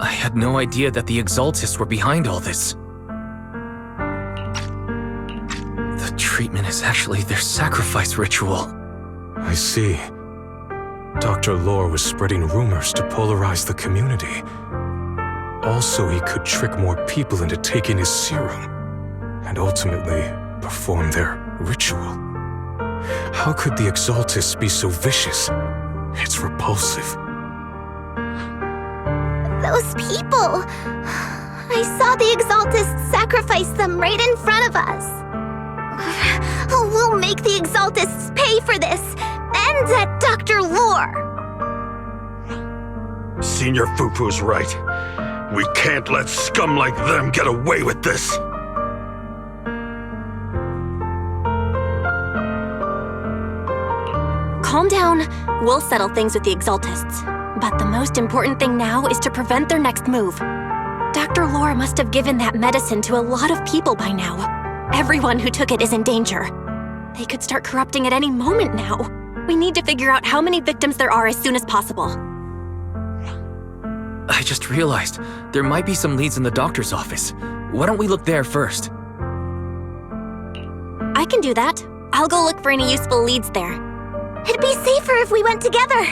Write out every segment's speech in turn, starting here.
I had no idea that the Exaltists were behind all this. The treatment is actually their sacrifice ritual. I see. Dr. Lore was spreading rumors to polarize the community. Also, he could trick more people into taking his serum, and ultimately perform their ritual. How could the Exaltists be so vicious? It's repulsive. Those people! I saw the Exaltists sacrifice them right in front of us. We'll make the Exaltists pay for this, and that Dr. Lore! Senior Fufu's right. We can't let scum like them get away with this! Calm down. We'll settle things with the Exaltists. But the most important thing now is to prevent their next move. Dr. Lore must have given that medicine to a lot of people by now. Everyone who took it is in danger. They could start corrupting at any moment now. We need to figure out how many victims there are as soon as possible. I just realized there might be some leads in the doctor's office. Why don't we look there first? I can do that. I'll go look for any useful leads there. It'd be safer if we went together.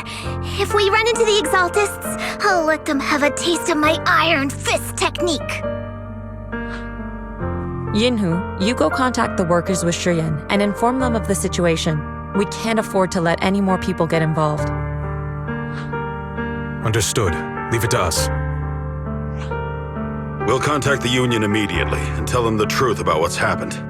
If we run into the Exaltists, I'll let them have a taste of my Iron Fist technique. Yinhu, you go contact the workers with Shiyan and inform them of the situation. We can't afford to let any more people get involved. Understood. Leave it to us. We'll contact the Union immediately and tell them the truth about what's happened.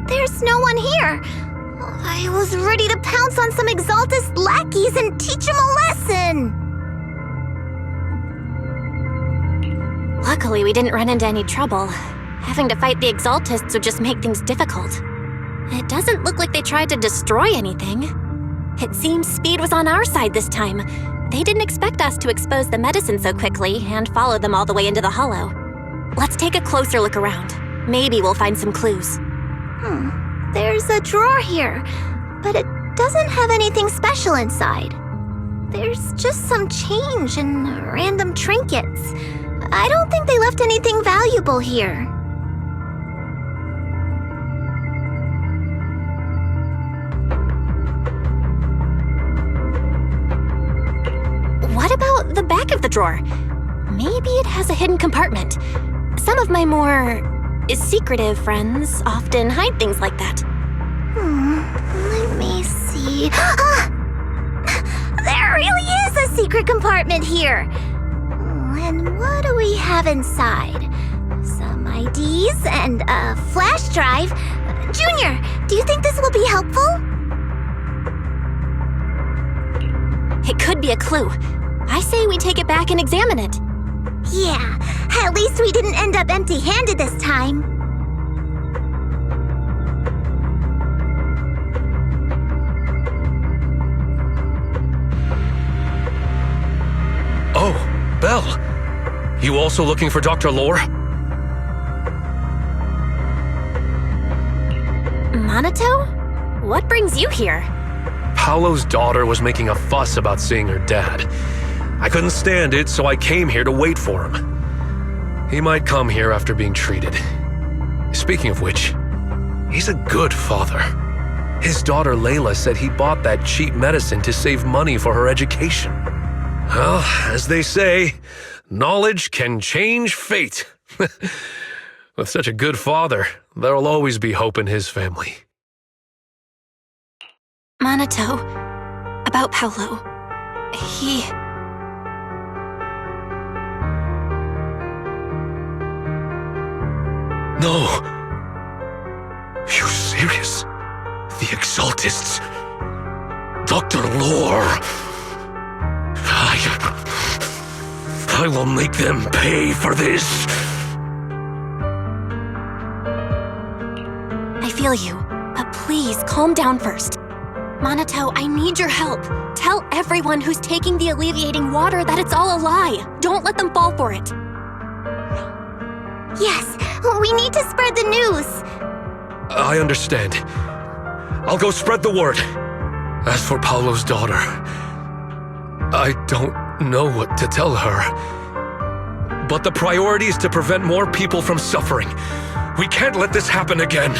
There's no one here. I was ready to pounce on some Exaltist lackeys and teach them a lesson. Luckily, we didn't run into any trouble. Having to fight the Exaltists would just make things difficult. It doesn't look like they tried to destroy anything. It seems speed was on our side this time. They didn't expect us to expose the medicine so quickly and follow them all the way into the hollow. Let's take a closer look around. Maybe we'll find some clues. There's a drawer here, but it doesn't have anything special inside. There's just some change and random trinkets. I don't think they left anything valuable here. What about the back of the drawer? Maybe it has a hidden compartment. Some of my more secretive friends often hide things like that. Let me see. There really is a secret compartment here. And what do we have inside? Some IDs and a flash drive. Junior, do you think this will be helpful? It could be a clue. I say we take it back and examine it. Yeah, at least we didn't end up empty-handed this time. Oh, Belle. You also looking for Dr. Lore? Monato? What brings you here? Paolo's daughter was making a fuss about seeing her dad. I couldn't stand it, so I came here to wait for him. He might come here after being treated. Speaking of which, he's a good father. His daughter Layla said he bought that cheap medicine to save money for her education. Well, as they say, knowledge can change fate. With such a good father, there'll always be hope in his family. Monato, about Paolo. He... No. You serious? The Exaltists? Dr. Lore? I will make them pay for this. I feel you, but please calm down first. Monato, I need your help. Tell everyone who's taking the alleviating water that it's all a lie. Don't let them fall for it. Yes, we need to spread the news. I understand. I'll go spread the word. As for Paolo's daughter, I don't know what to tell her. But the priority is to prevent more people from suffering. We can't let this happen again.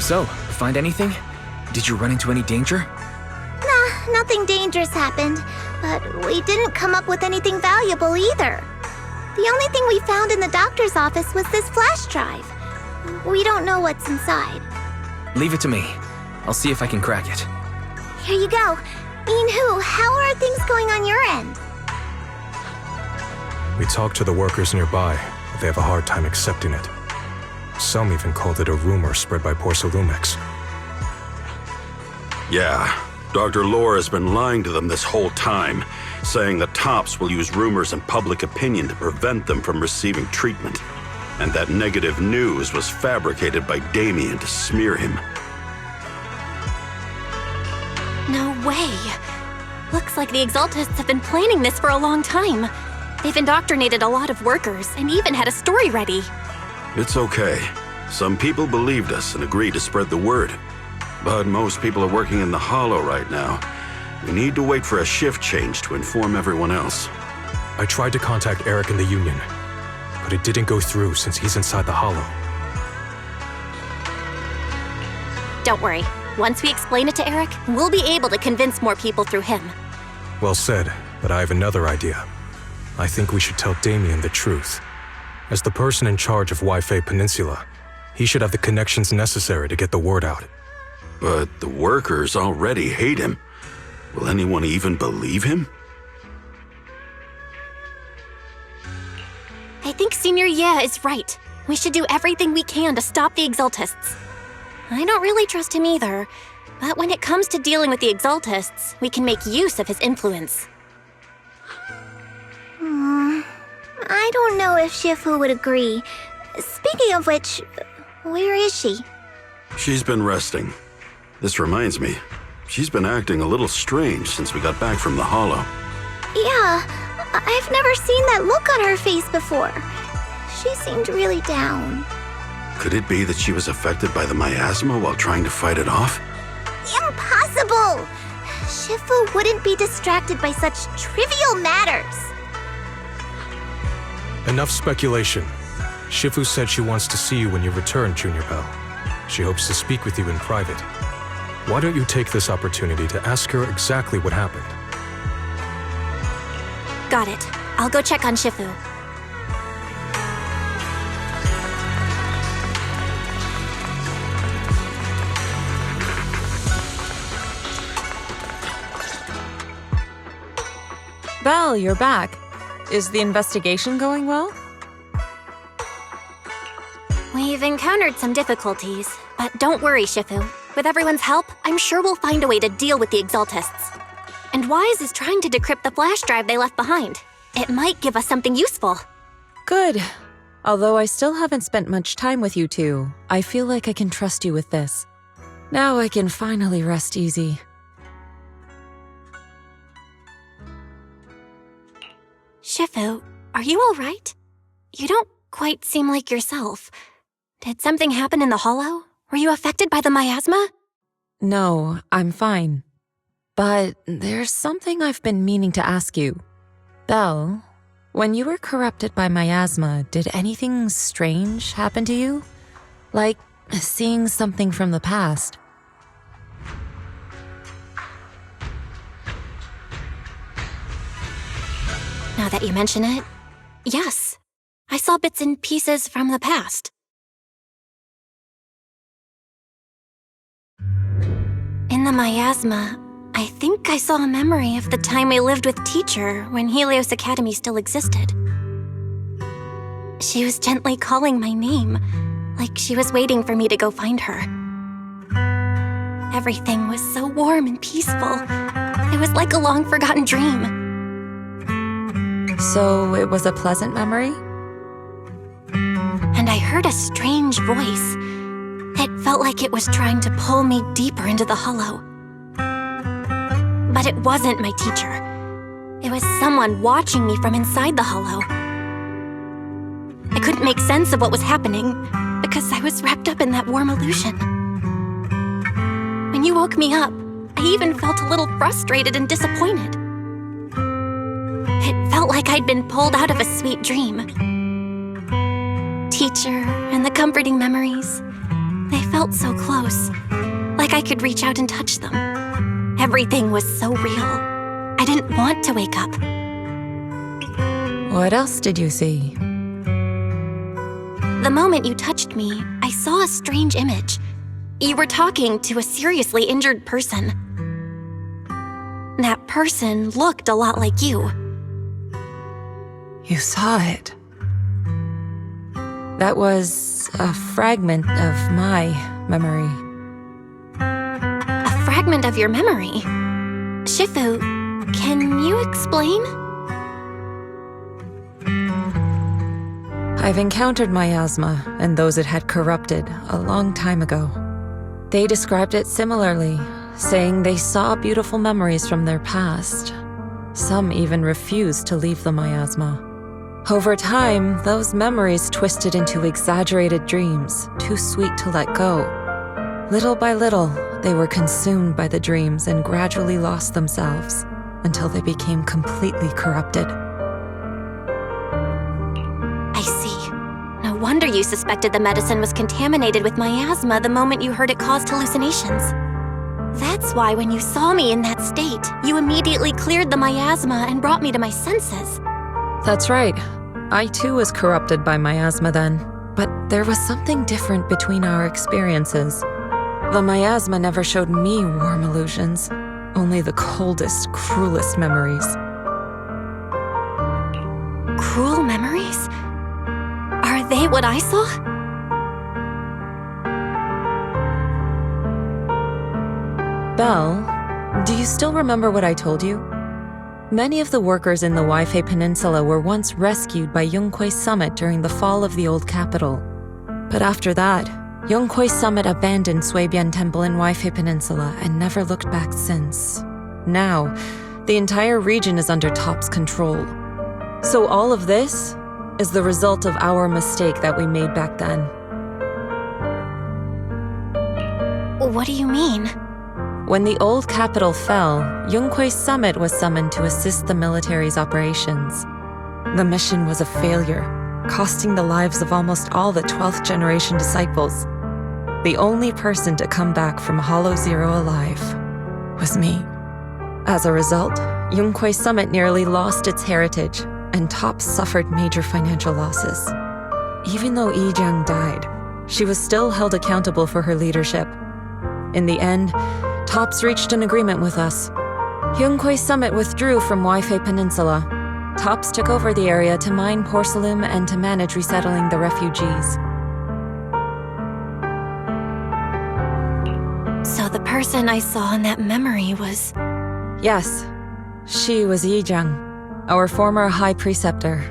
So, find anything? Did you run into any danger? Nah, nothing dangerous happened, but we didn't come up with anything valuable either. The only thing we found in the doctor's office was this flash drive. We don't know what's inside. Leave it to me. I'll see if I can crack it. Here you go. Inhu, how are things going on your end? We talked to the workers nearby, but they have a hard time accepting it. Some even called it a rumor spread by Porcelumex. Yeah, Dr. Lore has been lying to them this whole time, saying the Tops will use rumors and public opinion to prevent them from receiving treatment. And that negative news was fabricated by Damien to smear him. No way. Looks like the Exaltists have been planning this for a long time. They've indoctrinated a lot of workers and even had a story ready. It's okay. Some people believed us and agreed to spread the word. But most people are working in the Hollow right now, We need to wait for a shift change to inform everyone else. I tried to contact Eric in the Union, but it didn't go through since he's inside the Hollow. Don't worry. Once we explain it to Eric, we'll be able to convince more people through him. Well said, but I have another idea. I think we should tell Damien the truth. As the person in charge of Wi-Fi Peninsula, he should have the connections necessary to get the word out. But the workers already hate him. Will anyone even believe him? I think Senior Ye is right. We should do everything we can to stop the Exaltists. I don't really trust him either, but when it comes to dealing with the Exaltists, we can make use of his influence. I don't know if Shifu would agree. Speaking of which, where is she? She's been resting. This reminds me, she's been acting a little strange since we got back from the Hollow. Yeah, I've never seen that look on her face before. She seemed really down. Could it be that she was affected by the miasma while trying to fight it off? Impossible! Shifu wouldn't be distracted by such trivial matters. Enough speculation. Shifu said she wants to see you when you return, Junior Bell. She hopes to speak with you in private. Why don't you take this opportunity to ask her exactly what happened? Got it. I'll go check on Shifu. Belle, you're back. Is the investigation going well? We've encountered some difficulties, but don't worry, Shifu. With everyone's help, I'm sure we'll find a way to deal with the Exaltists. And Wise is trying to decrypt the flash drive they left behind. It might give us something useful. Good. Although I still haven't spent much time with you two, I feel like I can trust you with this. Now I can finally rest easy. Shifu, are you all right? You don't quite seem like yourself. Did something happen in the Hollow? Were you affected by the miasma? No, I'm fine. But there's something I've been meaning to ask you. Belle, when you were corrupted by miasma, did anything strange happen to you? Like seeing something from the past? Now that you mention it, yes. I saw bits and pieces from the past. In the miasma, I think I saw a memory of the time we lived with Teacher when Helios Academy still existed. She was gently calling my name, like she was waiting for me to go find her. Everything was so warm and peaceful. It was like a long-forgotten dream. So it was a pleasant memory? And I heard a strange voice. It felt like it was trying to pull me deeper into the Hollow. But it wasn't my teacher. It was someone watching me from inside the Hollow. I couldn't make sense of what was happening because I was wrapped up in that warm illusion. When you woke me up, I even felt a little frustrated and disappointed. It felt like I'd been pulled out of a sweet dream. Teacher and the comforting memories, they felt so close, like I could reach out and touch them. Everything was so real. I didn't want to wake up. What else did you see? The moment you touched me, I saw a strange image. You were talking to a seriously injured person. That person looked a lot like you. You saw it. That was a fragment of my memory. A fragment of your memory? Shifu, can you explain? I've encountered miasma and those it had corrupted a long time ago. They described it similarly, saying they saw beautiful memories from their past. Some even refused to leave the miasma. Over time, those memories twisted into exaggerated dreams, too sweet to let go. Little by little, They were consumed by the dreams and gradually lost themselves until they became completely corrupted. I see. No wonder you suspected the medicine was contaminated with miasma the moment you heard it caused hallucinations. That's why when you saw me in that state, you immediately cleared the miasma and brought me to my senses. That's right. I too was corrupted by miasma then, but there was something different between our experiences. The miasma never showed me warm illusions, only the coldest, cruelest memories. Cruel memories? Are they what I saw? Belle, do you still remember what I told you? Many of the workers in the Waifei Peninsula were once rescued by Yonghui Summit during the fall of the old capital. But after that, Yonghui Summit abandoned Suibian Temple in Waifei Peninsula and never looked back since. Now, the entire region is under TOP's control. So all of this is the result of our mistake that we made back then. What do you mean? When the old capital fell, Yonghui Summit was summoned to assist the military's operations. The mission was a failure, costing the lives of almost all the 12th generation disciples. The only person to come back from Hollow Zero alive was me. As a result, Yonghui Summit nearly lost its heritage, and TOP suffered major financial losses. Even though Yijiang died, she was still held accountable for her leadership. In the end, TOPS reached an agreement with us. Yonghui Summit withdrew from Waifei Peninsula. TOPS took over the area to mine porcelain and to manage resettling the refugees. So the person I saw in that memory was... Yes, she was Yijiang, our former high preceptor.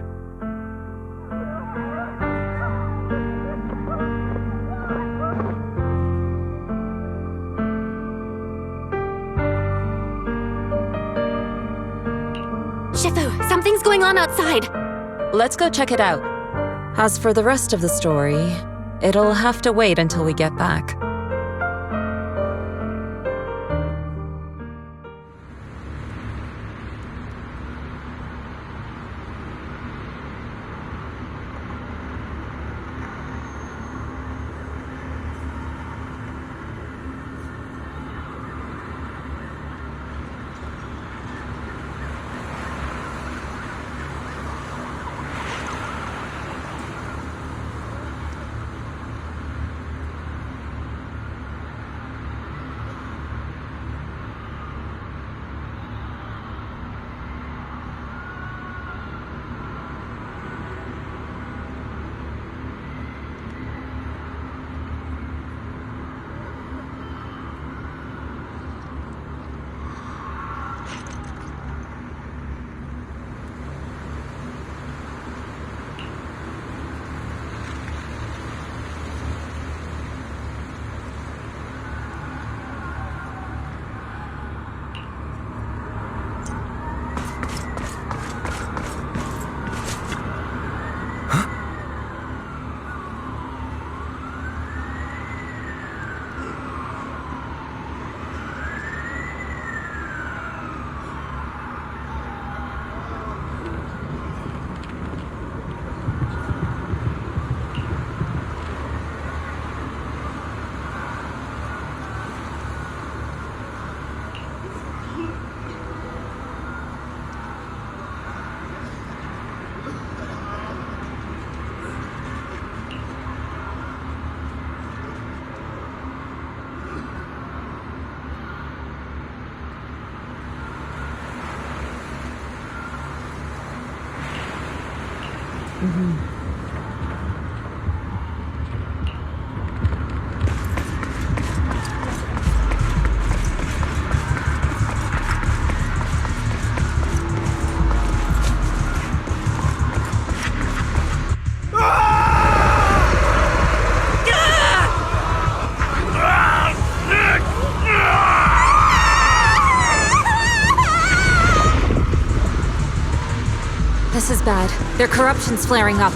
Shifu, something's going on outside. Let's go check it out. As for the rest of the story, it'll have to wait until we get back. This is bad. Their corruption's flaring up.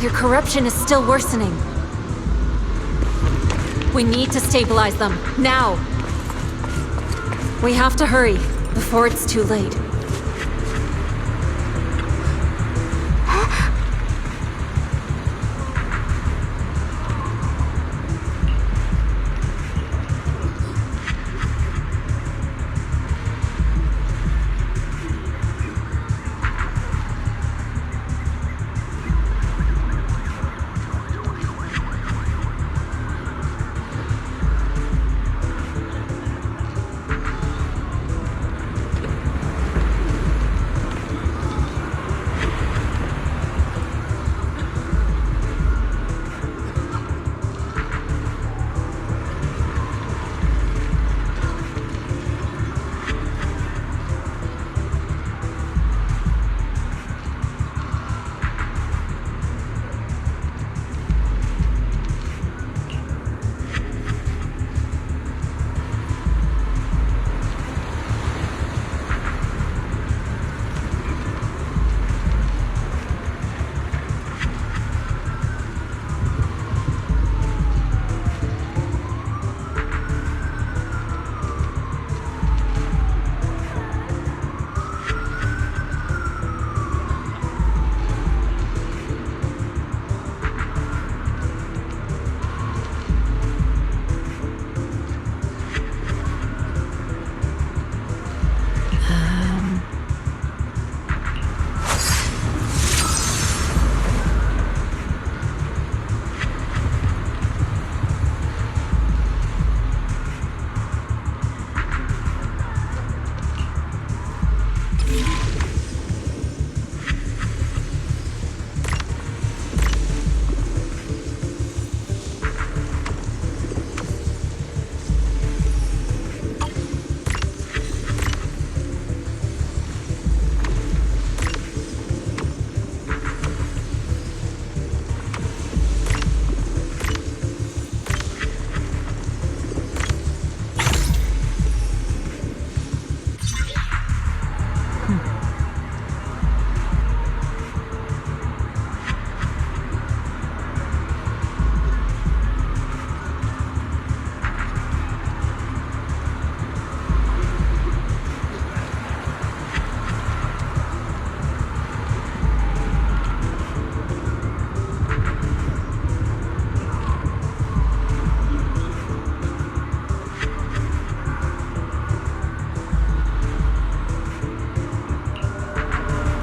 Their corruption is still worsening. We need to stabilize them, now! We have to hurry, before it's too late.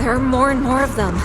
There are more and more of them.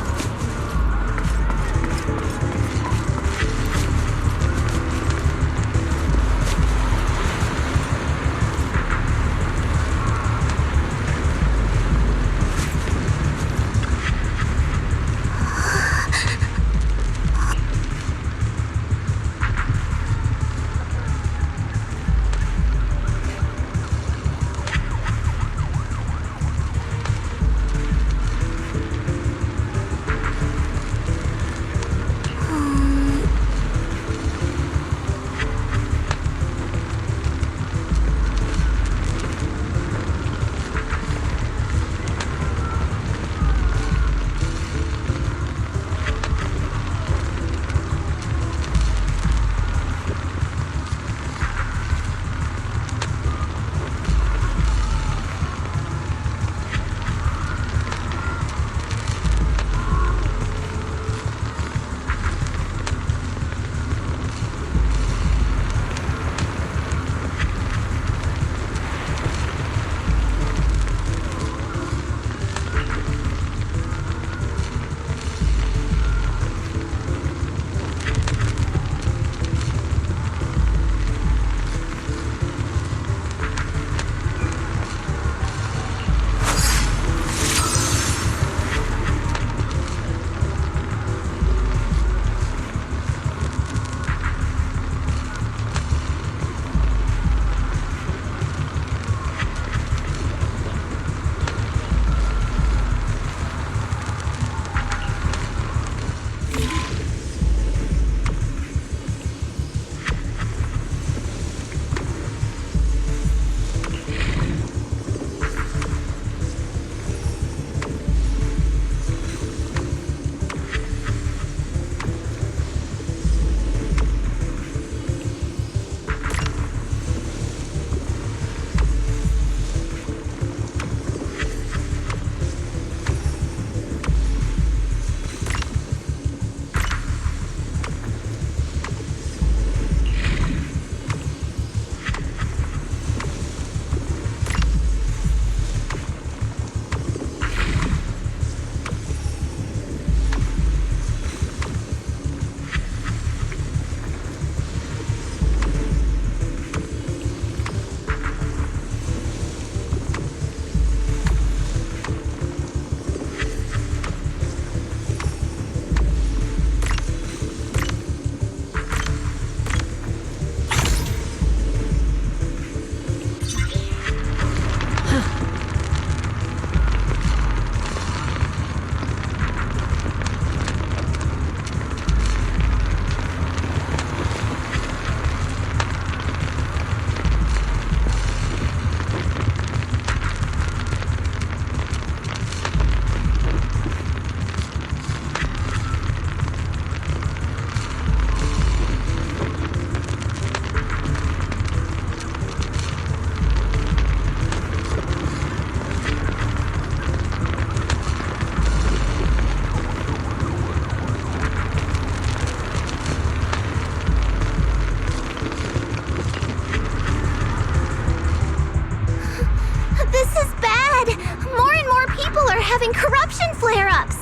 having corruption flare-ups.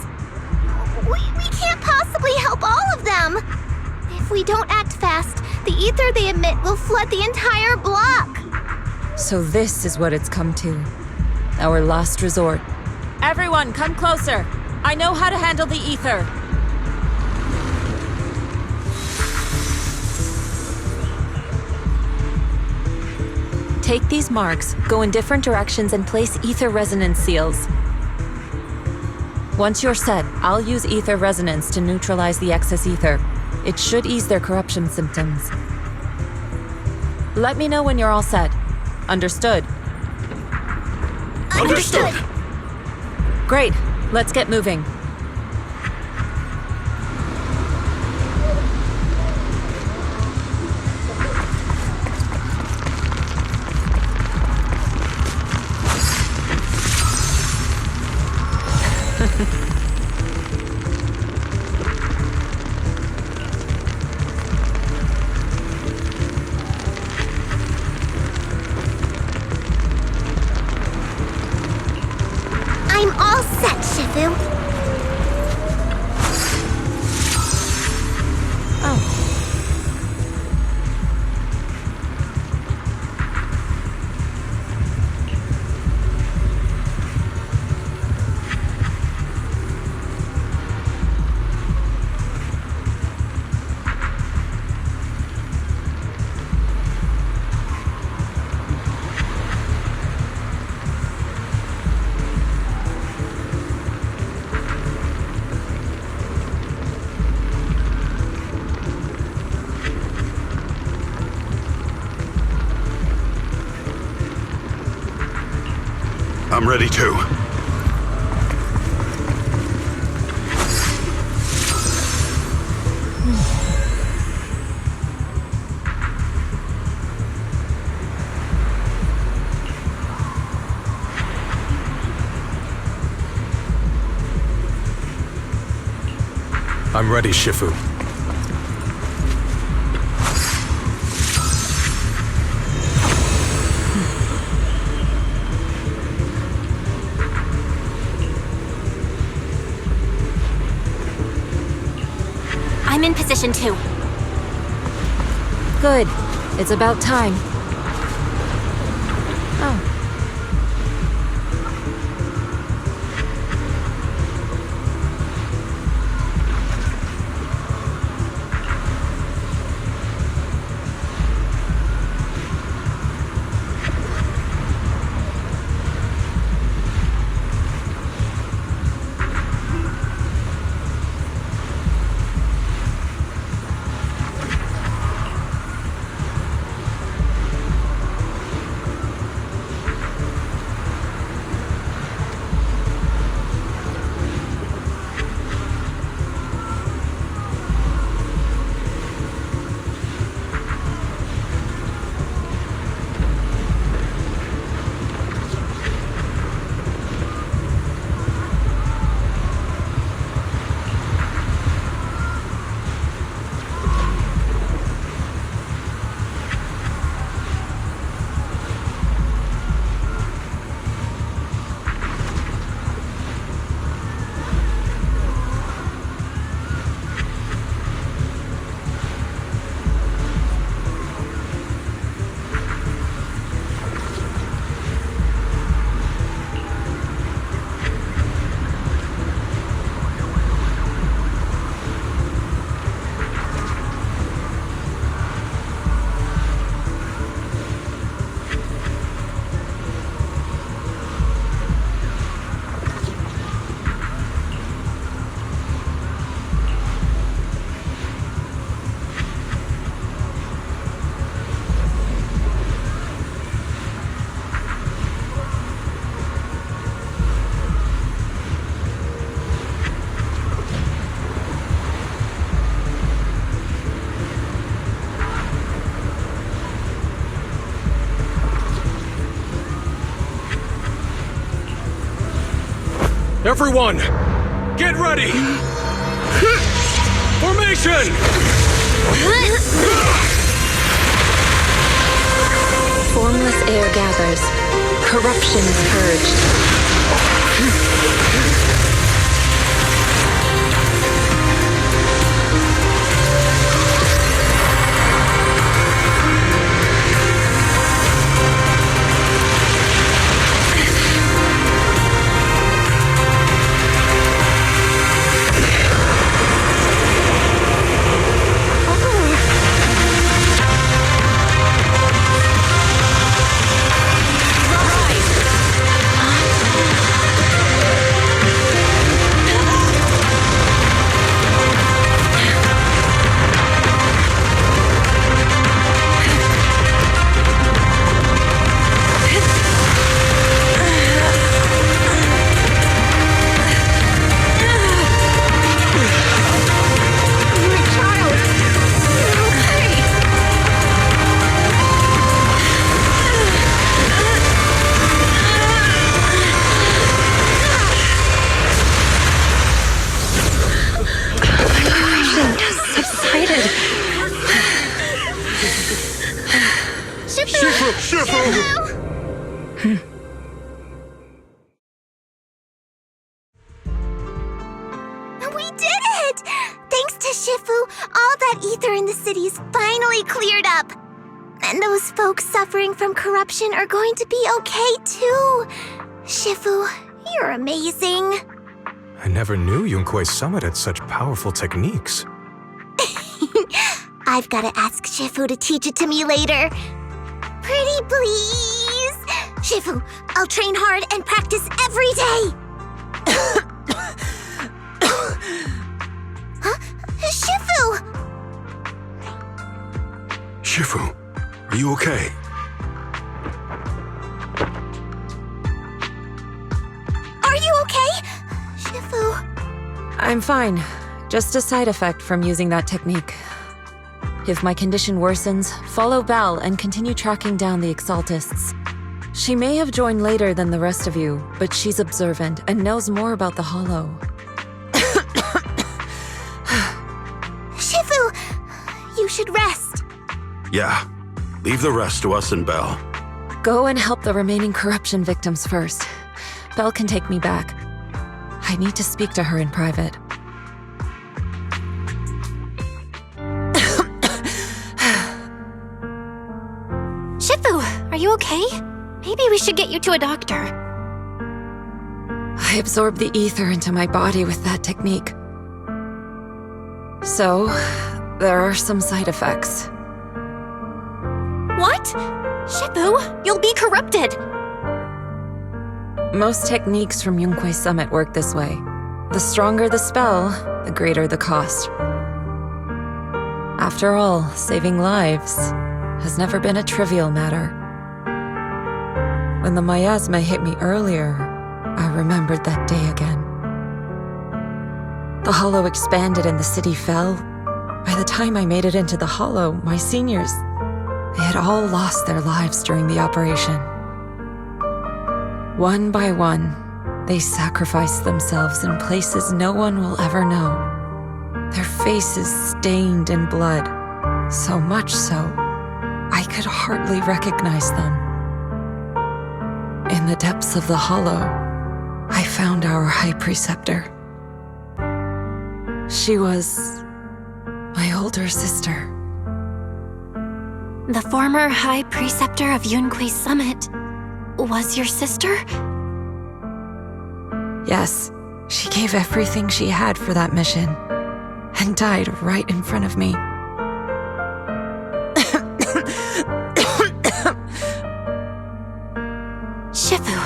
We can't possibly help all of them. If we don't act fast, the ether they emit will flood the entire block. So this is what it's come to. Our last resort. Everyone, come closer. I know how to handle the ether. Take these marks, go in different directions, and place ether resonance seals. Once you're set, I'll use ether resonance to neutralize the excess ether. It should ease their corruption symptoms. Let me know when you're all set. Understood? Understood. Great. Let's get moving. I'm all set, Shifu. Oh. I'm ready too. I'm ready, Shifu. I'm in position too. Good. It's about time. Oh. Everyone, get ready! Formation! Formless air gathers. Corruption is purged. We did it! Thanks to Shifu, all that ether in the city's finally cleared up. And those folks suffering from corruption are going to be okay too. Shifu, you're amazing. I never knew Yunkwei's summit had such powerful techniques. I've got to ask Shifu to teach it to me later. Pretty please? Shifu, I'll train hard and practice every day. Huh? Shifu! Shifu, are you okay? Are you okay? Shifu... I'm fine. Just a side effect from using that technique. If my condition worsens, follow Belle and continue tracking down the Exaltists. She may have joined later than the rest of you, but she's observant and knows more about the Hollow. Shifu! You should rest. Yeah. Leave the rest to us and Belle. Go and help the remaining corruption victims first. Belle can take me back. I need to speak to her in private. Shifu, are you okay? Maybe we should get you to a doctor. I absorbed the ether into my body with that technique. So, there are some side effects. What? Shifu, you'll be corrupted. Most techniques from Yunkwei's summit work this way. The stronger the spell, the greater the cost. After all, saving lives has never been a trivial matter. When the miasma hit me earlier, I remembered that day again. The Hollow expanded and the city fell. By the time I made it into the Hollow, my seniors, they had all lost their lives during the operation. One by one, they sacrificed themselves in places no one will ever know. Their faces stained in blood, so much so, I could hardly recognize them. In the depths of the Hollow, I found our High Preceptor. She was my older sister. The former High Preceptor of Yunkwei's summit was your sister? Yes, she gave everything she had for that mission, and died right in front of me. Shifu,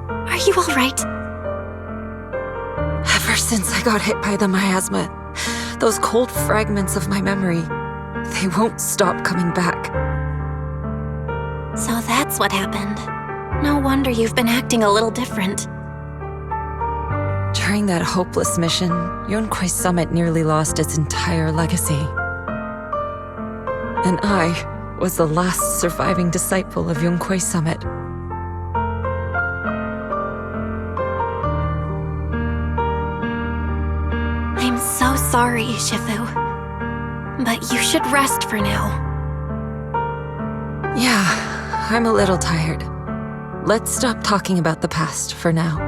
are you all right? Ever since I got hit by the miasma, those cold fragments of my memory, they won't stop coming back. So that's what happened. No wonder you've been acting a little different. During that hopeless mission, Yunkwei's summit nearly lost its entire legacy. And I was the last surviving disciple of Yunkwei's summit. I'm so sorry, Shifu. But you should rest for now. Yeah, I'm a little tired. Let's stop talking about the past for now.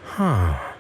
Huh.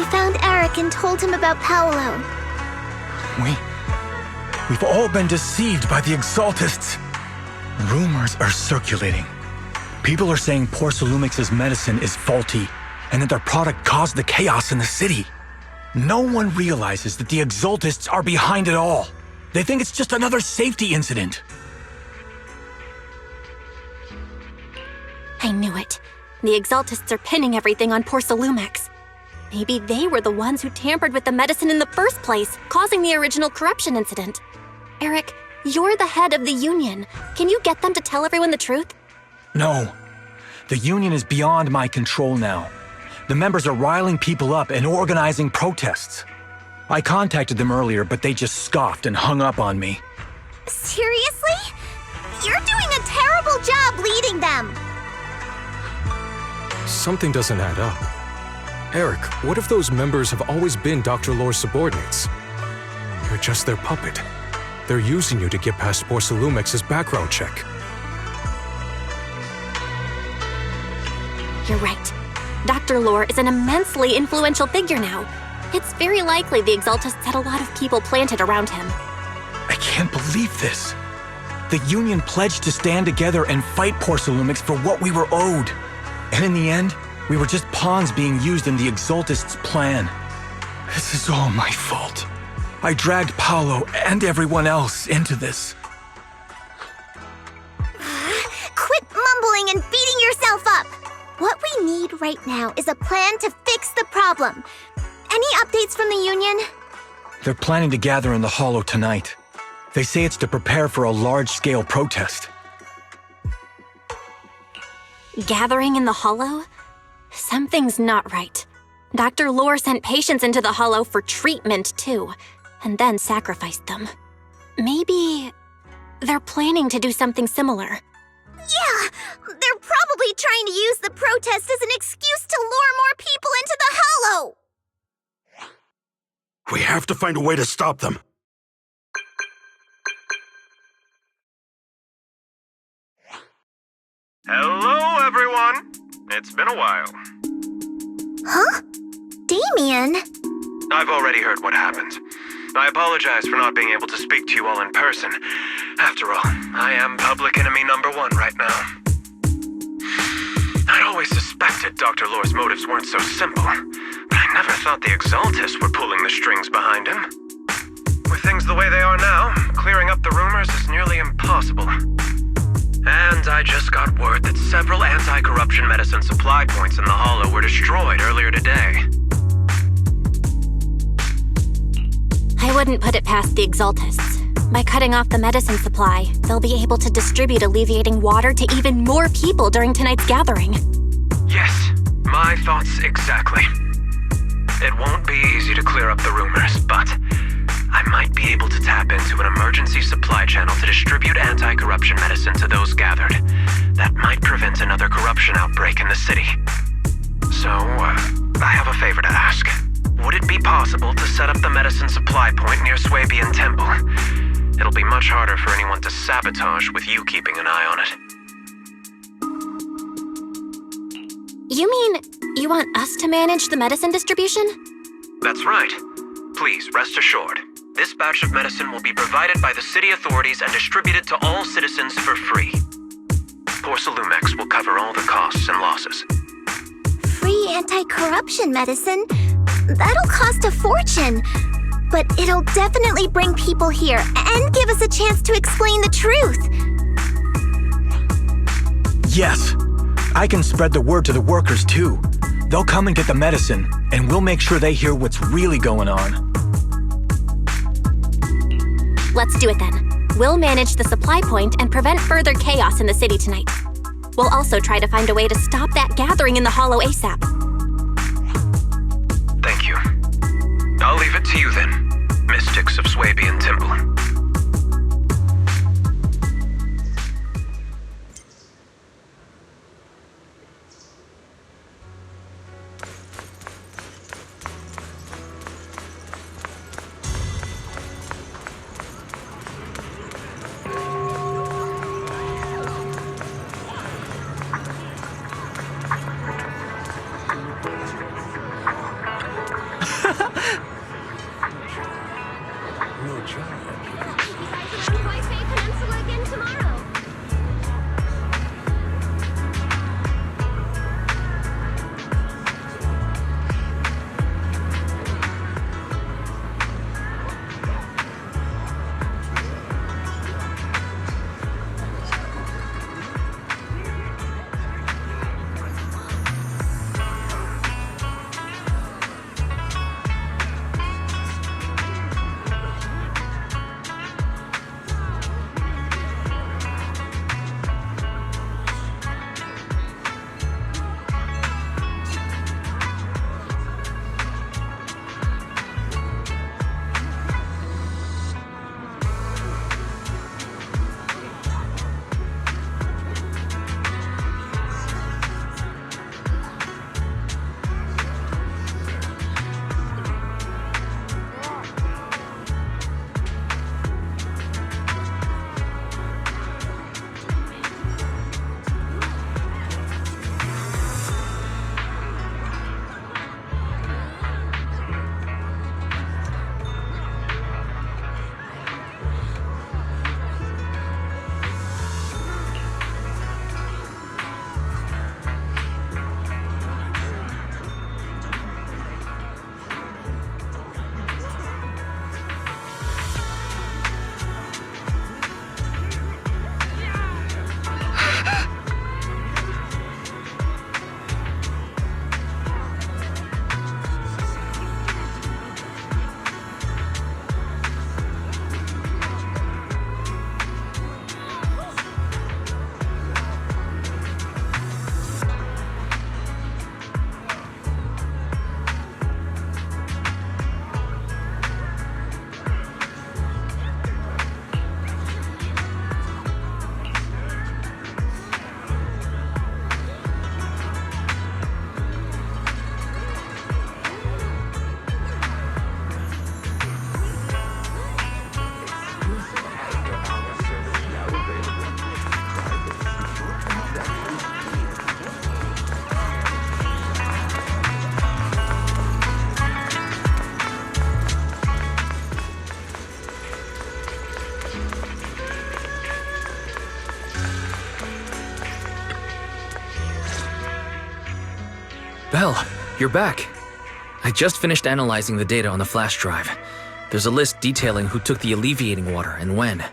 found Eric and told him about Paolo. We've all been deceived by the Exaltists. Rumors are circulating. People are saying Porcelumix's medicine is faulty, and that their product caused the chaos in the city. No one realizes that the Exaltists are behind it all. They think it's just another safety incident. I knew it. The Exaltists are pinning everything on Porcelumix. Maybe they were the ones who tampered with the medicine in the first place, causing the original corruption incident. Eric, you're the head of the Union. Can you get them to tell everyone the truth? No. The Union is beyond my control now. The members are riling people up and organizing protests. I contacted them earlier, but they just scoffed and hung up on me. Seriously? You're doing a terrible job leading them! Something doesn't add up. Eric, what if those members have always been Dr. Lore's subordinates? You're just their puppet. They're using you to get past Porcelumix's background check. You're right. Dr. Lore is an immensely influential figure now. It's very likely the Exaltists had a lot of people planted around him. I can't believe this. The Union pledged to stand together and fight Porcelumix for what we were owed. And in the end, we were just pawns being used in the Exaltists' plan. This is all my fault. I dragged Paolo and everyone else into this. Quit mumbling and beating yourself up! What we need right now is a plan to fix the problem. Any updates from the Union? They're planning to gather in the Hollow tonight. They say it's to prepare for a large-scale protest. Gathering in the Hollow? Something's not right. Dr. Lore sent patients into the Hollow for treatment, too, and then sacrificed them. Maybe they're planning to do something similar. Yeah, they're probably trying to use the protest as an excuse to lure more people into the Hollow! We have to find a way to stop them. Hello, everyone! It's been a while. Huh? Damien? I've already heard what happened. I apologize for not being able to speak to you all in person. After all, I am public enemy number one right now. I'd always suspected Dr. Lore's motives weren't so simple, but I never thought the Exaltists were pulling the strings behind him. With things the way they are now, clearing up the rumors is nearly impossible. And I just got word that several anti-corruption medicine supply points in the Hollow were destroyed earlier today. I wouldn't put it past the Exaltists. By cutting off the medicine supply, they'll be able to distribute alleviating water to even more people during tonight's gathering. Yes, my thoughts exactly. It won't be easy to clear up the rumors, but I might be able to tap into an emergency supply channel to distribute anti-corruption medicine to those gathered. That might prevent another corruption outbreak in the city. So, I have a favor to ask. Would it be possible to set up the medicine supply point near Swabian Temple? It'll be much harder for anyone to sabotage with you keeping an eye on it. You mean you want us to manage the medicine distribution? That's right. Please, rest assured. This batch of medicine will be provided by the city authorities and distributed to all citizens for free. Porcelumix will cover all the costs and losses. Free anti-corruption medicine? That'll cost a fortune. But it'll definitely bring people here and give us a chance to explain the truth. Yes, I can spread the word to the workers too. They'll come and get the medicine, and we'll make sure they hear what's really going on. Let's do it then. We'll manage the supply point and prevent further chaos in the city tonight. We'll also try to find a way to stop that gathering in the Hollow ASAP. Thank you. I'll leave it to you then, mystics of Swabian Temple. hell, you're back. I just finished analyzing the data on the flash drive. There's a list detailing who took the alleviating water and when.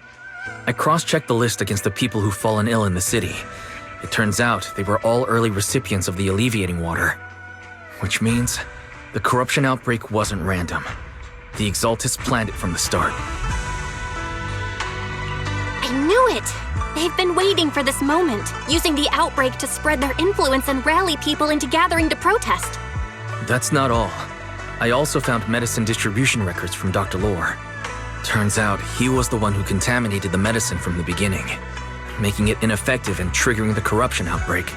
I cross-checked the list against the people who've fallen ill in the city. It turns out they were all early recipients of the alleviating water. Which means the corruption outbreak wasn't random. The Exaltists planned it from the start. I knew it! They've been waiting for this moment, using the outbreak to spread their influence and rally people into gathering to protest. That's not all. I also found medicine distribution records from Dr. Lore. Turns out he was the one who contaminated the medicine from the beginning, making it ineffective and triggering the corruption outbreak.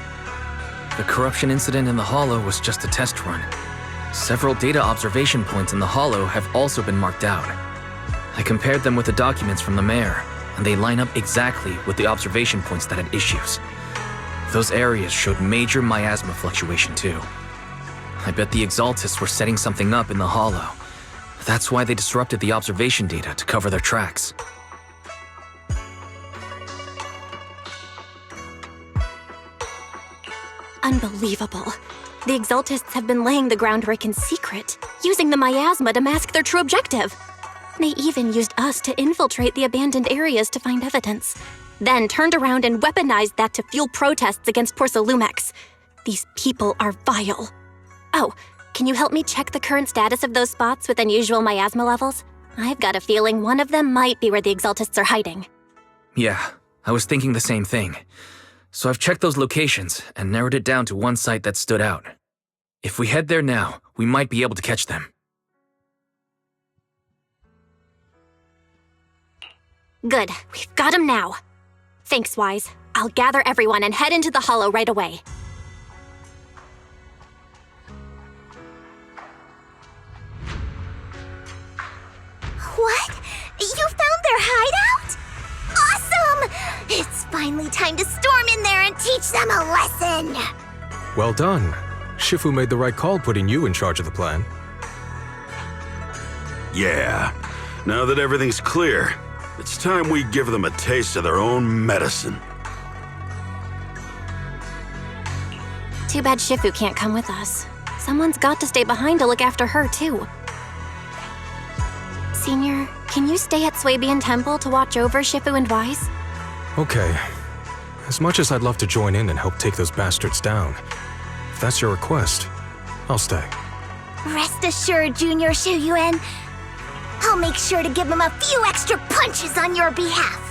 The corruption incident in the Hollow was just a test run. Several data observation points in the Hollow have also been marked out. I compared them with the documents from the mayor, and they line up exactly with the observation points that had issues. Those areas showed major miasma fluctuation too. I bet the Exaltists were setting something up in the Hollow. That's why they disrupted the observation data to cover their tracks. Unbelievable. The Exaltists have been laying the groundwork in secret, using the miasma to mask their true objective. They even used us to infiltrate the abandoned areas to find evidence, then turned around and weaponized that to fuel protests against Porsalumex. These people are vile. Oh, can you help me check the current status of those spots with unusual miasma levels? I've got a feeling one of them might be where the Exaltists are hiding. Yeah, I was thinking the same thing. So I've checked those locations and narrowed it down to one site that stood out. If we head there now, we might be able to catch them. Good, we've got him now. Thanks, Wise. I'll gather everyone and head into the Hollow right away. What? You found their hideout? Awesome! It's finally time to storm in there and teach them a lesson! Well done. Shifu made the right call putting you in charge of the plan. Yeah. Now that everything's clear, it's time we give them a taste of their own medicine. Too bad Shifu can't come with us. Someone's got to stay behind to look after her, too. Senior, can you stay at Swabian Temple to watch over Shifu and Wise? Okay. As much as I'd love to join in and help take those bastards down, if that's your request, I'll stay. Rest assured, Junior Shuyuan. I'll make sure to give them a few extra punches on your behalf.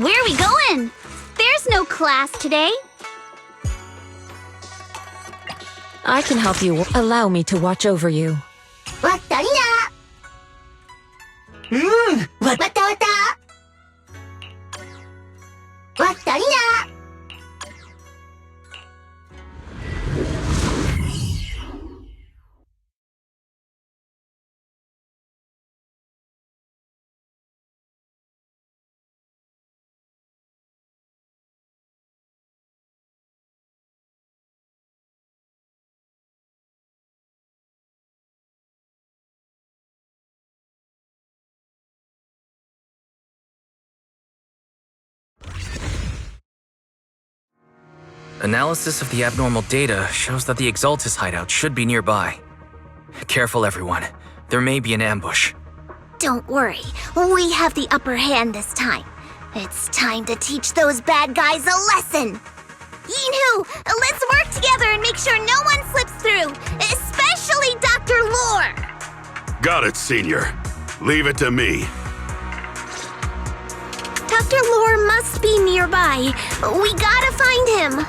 Where are we going? There's no class today. I can help you. Allow me to watch over you. わったりな。わったわった。わったりな。Analysis of the abnormal data shows that the Exaltus hideout should be nearby. Careful, everyone. There may be an ambush. Don't worry, we have the upper hand this time. It's time to teach those bad guys a lesson. Yinhu, let's work together and make sure no one slips through, especially Dr. Lore. Got it, Senior. Leave it to me. Dr. Lore must be nearby. We gotta find him.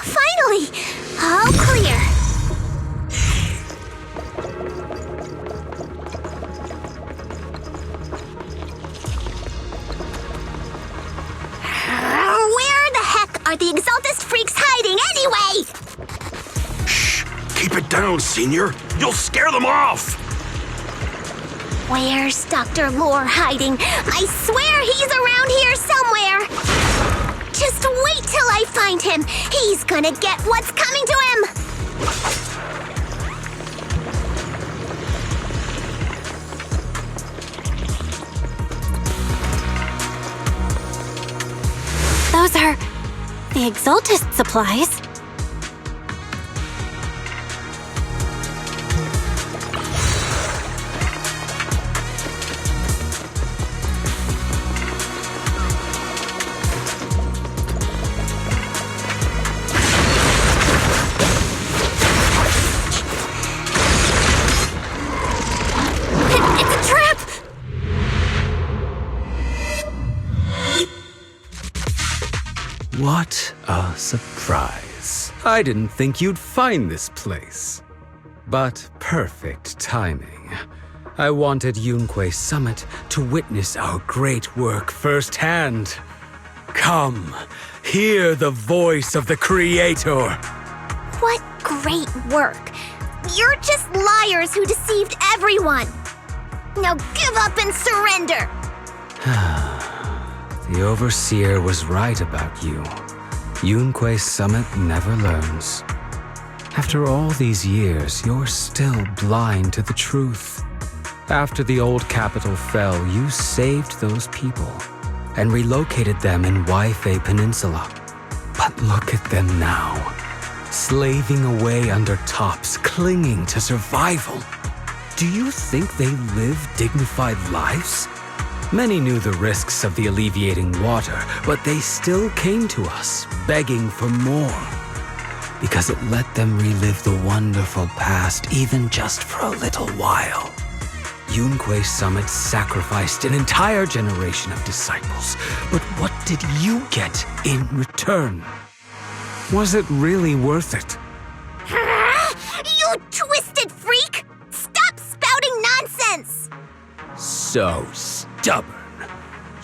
Finally! All clear. Where the heck are the Exaltist freaks hiding anyway? Shh! Keep it down, Senior. You'll scare them off! Where's Dr. Lore hiding? I swear he's around here somewhere. Just wait till I find him. He's gonna get what's coming to him. Those are the Exaltist supplies. What a surprise. I didn't think you'd find this place. But perfect timing. I wanted Yunque Summit to witness our great work firsthand. Come, hear the voice of the Creator. What great work. You're just liars who deceived everyone. Now give up and surrender. The Overseer was right about you. Yunque Summit never learns. After all these years, you're still blind to the truth. After the old capital fell, you saved those people and relocated them in Waifei Peninsula. But look at them now, slaving away under tops, clinging to survival. Do you think they live dignified lives? Many knew the risks of the alleviating water, but they still came to us, begging for more. Because it let them relive the wonderful past, even just for a little while. Yunque Summit sacrificed an entire generation of disciples, but what did you get in return? Was it really worth it? You twisted freak! Stop spouting nonsense! So stubborn.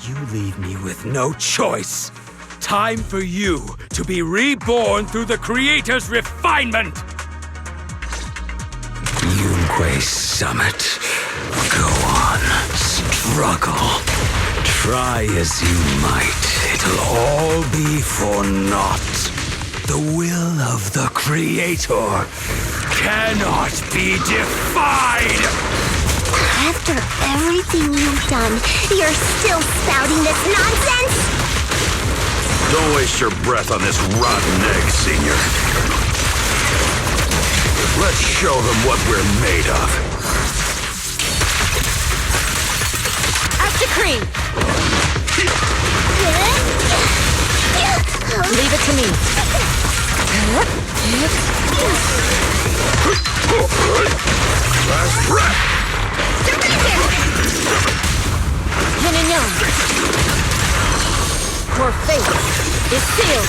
You leave me with no choice. time for you to be reborn through the Creator's refinement! Yunque Summit. Go on, struggle. Try as you might, it'll all be for naught. The will of the Creator Cannot be defied! After everything you've done, you're still spouting this nonsense? Don't waste your breath on this rotten egg, Senior. Let's show them what we're made of. After cream! Leave it to me. Last breath! Yin and yang. Your fate is sealed.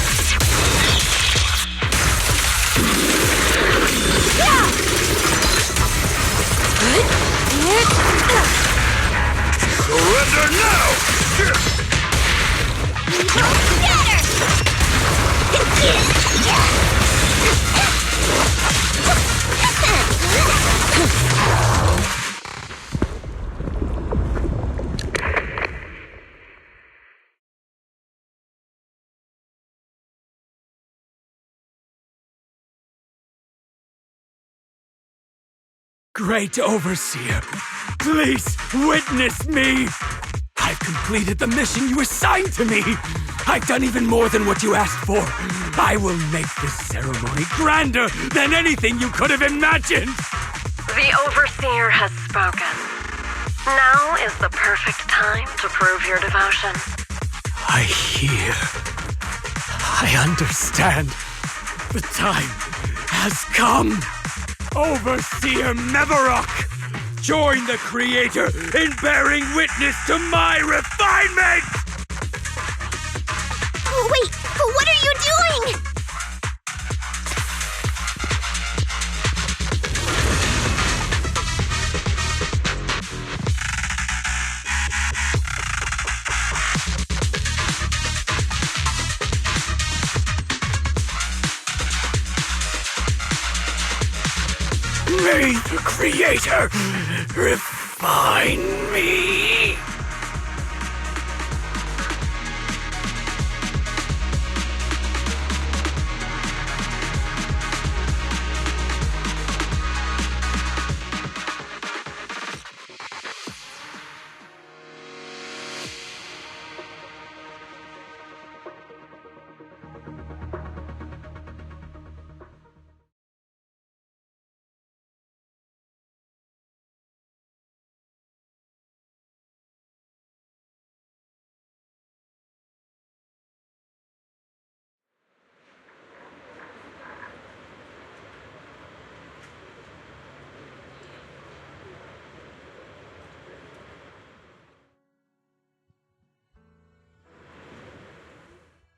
Surrender now! Great Overseer, please witness me! I've completed the mission you assigned to me! I've done even more than what you asked for! I will make this ceremony grander than anything you could have imagined! The Overseer has spoken. Now is the perfect time to prove your devotion. I hear. I understand. The time has come! Overseer Mevarok! Join the Creator in bearing witness to my refinement! Wait, what are you doing? May the Creator refine me!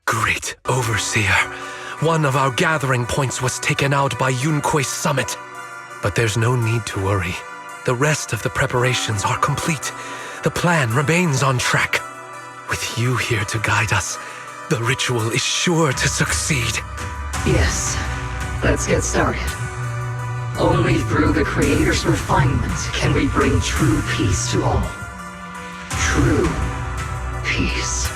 Great Overseer, one of our gathering points was taken out by Yunque Summit. But there's no need to worry. The rest of the preparations are complete. The plan remains on track. With you here to guide us, the ritual is sure to succeed. Yes, let's get started. Only through the Creator's refinement can we bring true peace to all. True peace.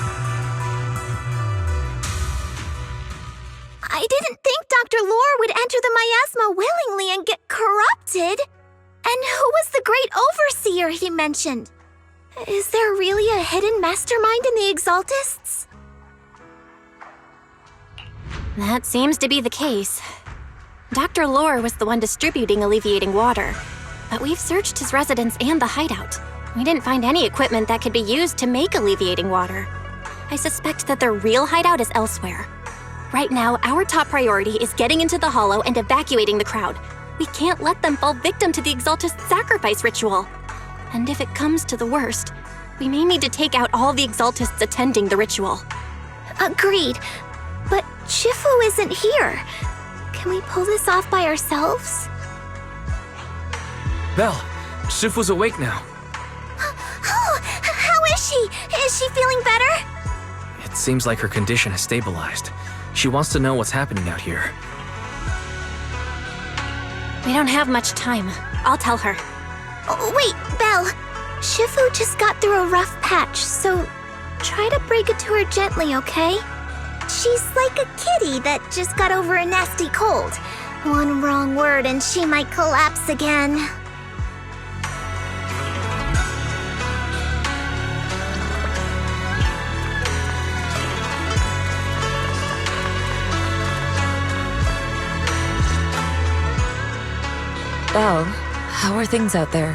I didn't think Dr. Lore would enter the miasma willingly and get corrupted. And who was the great overseer he mentioned? Is there really a hidden mastermind in the Exaltists? That seems to be the case. Dr. Lore was the one distributing alleviating water, but we've searched his residence and the hideout. We didn't find any equipment that could be used to make alleviating water. I suspect that their real hideout is elsewhere. Right now, our top priority is getting into the Hollow and evacuating the crowd. We can't let them fall victim to the Exaltist sacrifice ritual. And if it comes to the worst, we may need to take out all the Exaltists attending the ritual. Agreed. But Shifu isn't here. Can we pull this off by ourselves? Belle, Shifu's awake now. Oh, how is she? Is she feeling better? It seems like her condition has stabilized. She wants to know what's happening out here. We don't have much time. I'll tell her. Oh, wait, Belle. Shifu just got through a rough patch, so try to break it to her gently, okay? She's like a kitty that just got over a nasty cold. One wrong word and she might collapse again. Belle, how are things out there?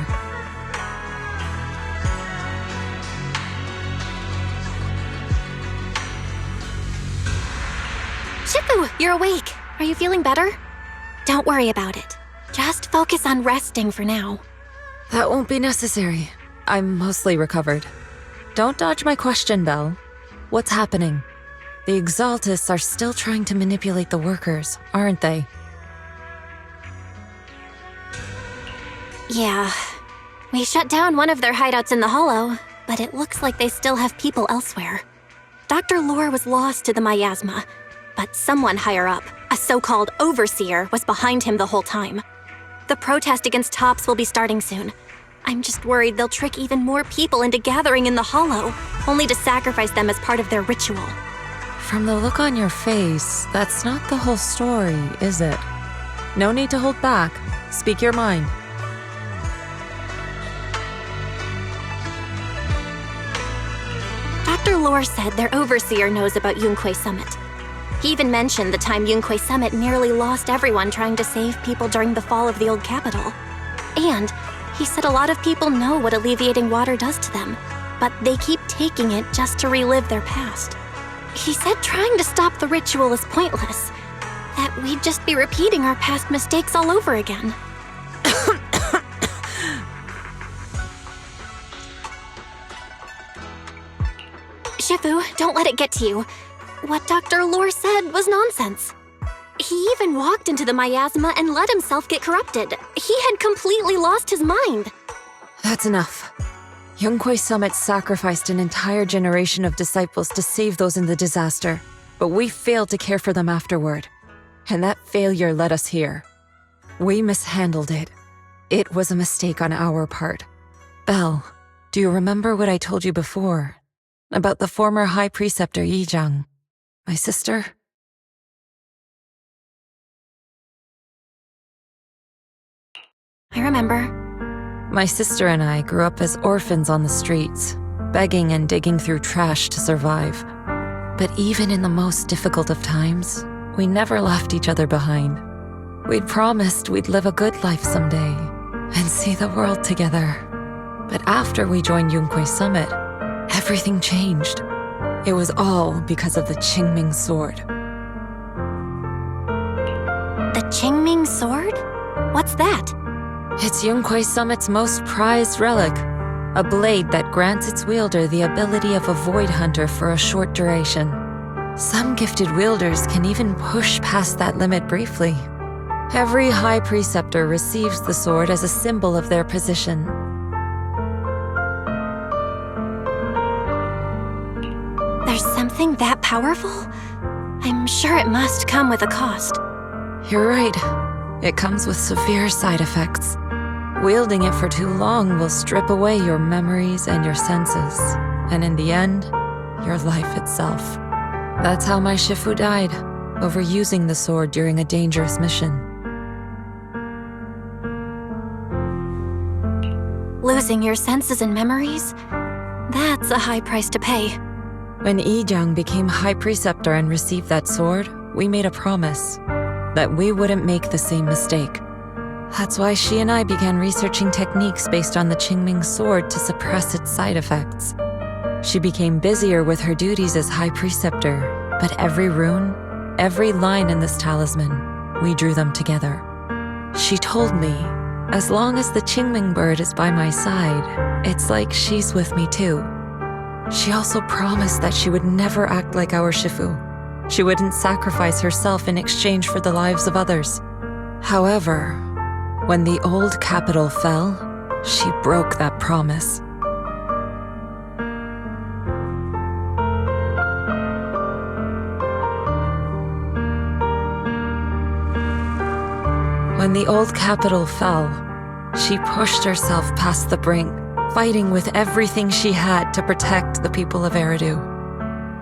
Shifu, you're awake. Are you feeling better? Don't worry about it. Just focus on resting for now. That won't be necessary. I'm mostly recovered. Don't dodge my question, Belle. What's happening? The Exaltists are still trying to manipulate the workers, aren't they? Yeah. We shut down one of their hideouts in the Hollow, but it looks like they still have people elsewhere. Dr. Lore was lost to the miasma, but someone higher up, a so-called overseer, was behind him the whole time. The protest against Tops will be starting soon. I'm just worried they'll trick even more people into gathering in the Hollow, only to sacrifice them as part of their ritual. From the look on your face, that's not the whole story, is it? No need to hold back. Speak your mind. Dr. Lore said their overseer knows about 001Where Summit. He even mentioned the time 001Where Summit nearly lost everyone trying to save people during the fall of the old capital. And he said a lot of people know what alleviating water does to them, but they keep taking it just to relive their past. He said trying to stop the ritual is pointless, that we'd just be repeating our past mistakes all over again. Shifu, don't let it get to you. What Dr. Lore said was nonsense. He even walked into the miasma and let himself get corrupted. He had completely lost his mind. That's enough. 001Where Summit sacrificed an entire generation of disciples to save those in the disaster, but we failed to care for them afterward. And that failure led us here. We mishandled it. It was a mistake on our part. Belle, do you remember what I told you before? About the former High Preceptor Yijang, my sister? I remember. My sister and I grew up as orphans on the streets, begging and digging through trash to survive. But even in the most difficult of times, we never left each other behind. We'd promised we'd live a good life someday and see the world together. But after we joined 001Where Summit, everything changed. It was all because of the Qingming sword. The Qingming sword? What's that? It's 001Where Summit's most prized relic, a blade that grants its wielder the ability of a void hunter for a short duration. Some gifted wielders can even push past that limit briefly. Every High Preceptor receives the sword as a symbol of their position. There's something that powerful? I'm sure it must come with a cost. You're right. It comes with severe side effects. Wielding it for too long will strip away your memories and your senses, and in the end, your life itself. That's how my Shifu died, overusing the sword during a dangerous mission. Losing your senses and memories? That's a high price to pay. When Yijang became High Preceptor and received that sword, we made a promise that we wouldn't make the same mistake. That's why she and I began researching techniques based on the Qingming sword to suppress its side effects. She became busier with her duties as High Preceptor, but every rune, every line in this talisman, we drew them together. She told me, as long as the Qingming bird is by my side, it's like she's with me too. She also promised that she would never act like our Shifu. She wouldn't sacrifice herself in exchange for the lives of others. However, when the old capital fell, she broke that promise. When the old capital fell, she pushed herself past the brink, fighting with everything she had to protect the people of Eridu.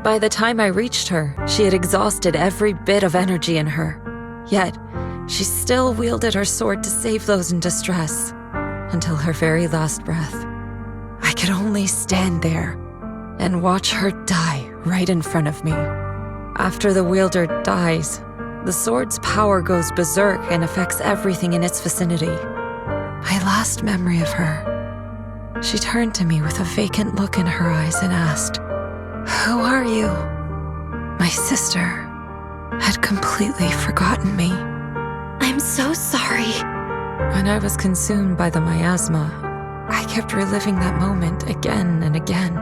By the time I reached her, she had exhausted every bit of energy in her. Yet, she still wielded her sword to save those in distress, until her very last breath. I could only stand there and watch her die right in front of me. After the wielder dies, the sword's power goes berserk and affects everything in its vicinity. My last memory of her, she turned to me with a vacant look in her eyes and asked, "Who are you?" My sister had completely forgotten me. I'm so sorry. When I was consumed by the miasma, I kept reliving that moment again and again.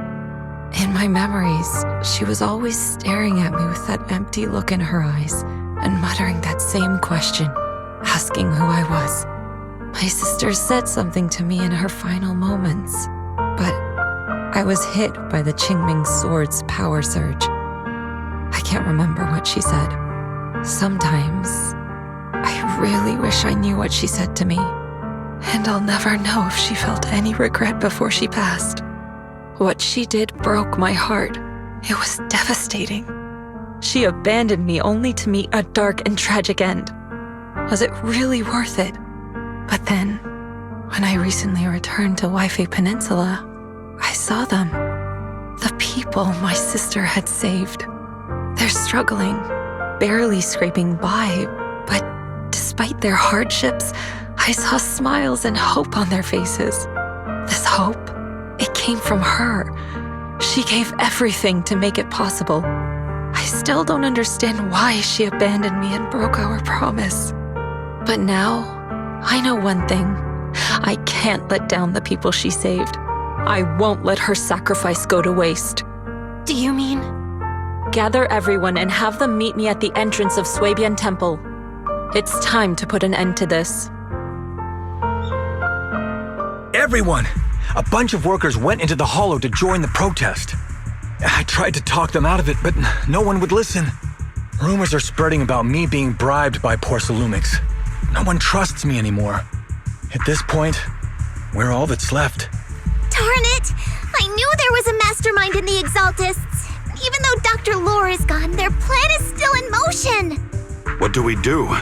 In my memories, she was always staring at me with that empty look in her eyes and muttering that same question, asking who I was. My sister said something to me in her final moments, but I was hit by the Qingming sword's power surge. I can't remember what she said. Sometimes, I really wish I knew what she said to me, and I'll never know if she felt any regret before she passed. What she did broke my heart. It was devastating. She abandoned me only to meet a dark and tragic end. Was it really worth it? But then, when I recently returned to Waifei Peninsula, I saw them. The people my sister had saved. They're struggling, barely scraping by, but despite their hardships, I saw smiles and hope on their faces. This hope, it came from her. She gave everything to make it possible. I still don't understand why she abandoned me and broke our promise. But now, I know one thing. I can't let down the people she saved. I won't let her sacrifice go to waste. Do you mean? Gather everyone and have them meet me at the entrance of Shuibian Temple. It's time to put an end to this. Everyone! A bunch of workers went into the hollow to join the protest. I tried to talk them out of it, but no one would listen. Rumors are spreading about me being bribed by Porsalumix. No one trusts me anymore. At this point, we're all that's left. Darn it! I knew there was a mastermind in the Exaltists. Even though Dr. Lore is gone, their plan is still in motion. What do we do?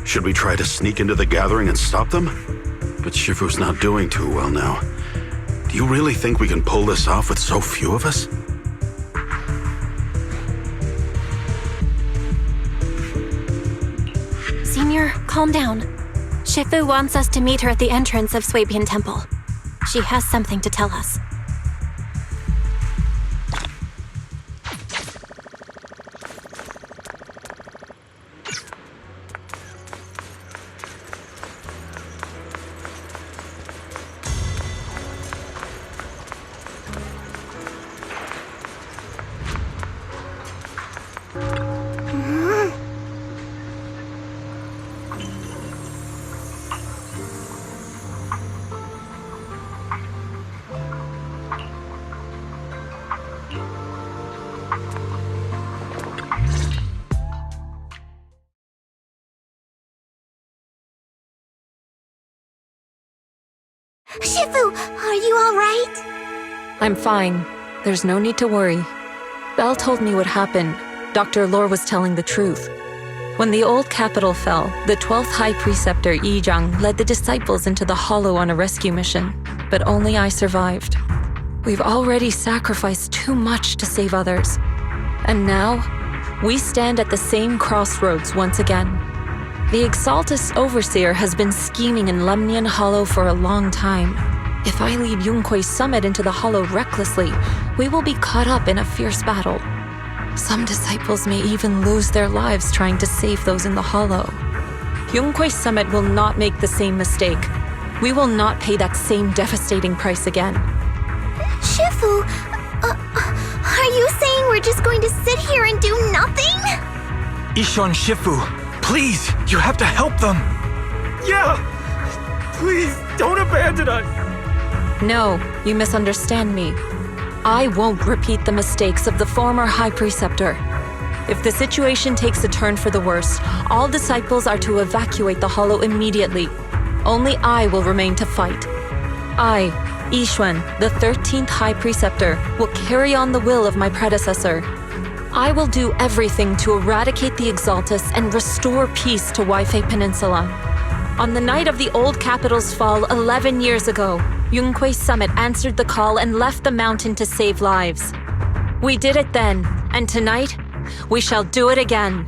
Should we try to sneak into the gathering and stop them? But Shifu's not doing too well now. Do you really think we can pull this off with so few of us? Senior, calm down. Shifu wants us to meet her at the entrance of Shuibian Temple. She has something to tell us. Shifu, are you all right? I'm fine. There's no need to worry. Belle told me what happened. Dr. Lore was telling the truth. When the old capital fell, the 12th High Preceptor Yi Zhang led the disciples into the hollow on a rescue mission, but only I survived. We've already sacrificed too much to save others. And now, we stand at the same crossroads once again. The Exaltus Overseer has been scheming in Lemnian Hollow for a long time. If I lead Yunque's summit into the Hollow recklessly, we will be caught up in a fierce battle. Some disciples may even lose their lives trying to save those in the Hollow. Yunque's summit will not make the same mistake. We will not pay that same devastating price again. Shifu, are you saying we're just going to sit here and do nothing? Ishan Shifu, please, you have to help them. Yeah! Please, don't abandon us! No, you misunderstand me. I won't repeat the mistakes of the former High Preceptor. If the situation takes a turn for the worse, all disciples are to evacuate the hollow immediately. Only I will remain to fight. I, Yixuan, the 13th High Preceptor, will carry on the will of my predecessor. I will do everything to eradicate the Exaltus and restore peace to Waifei Peninsula. On the night of the old capital's fall 11 years ago, Yunquei Summit answered the call and left the mountain to save lives. We did it then, and tonight, we shall do it again.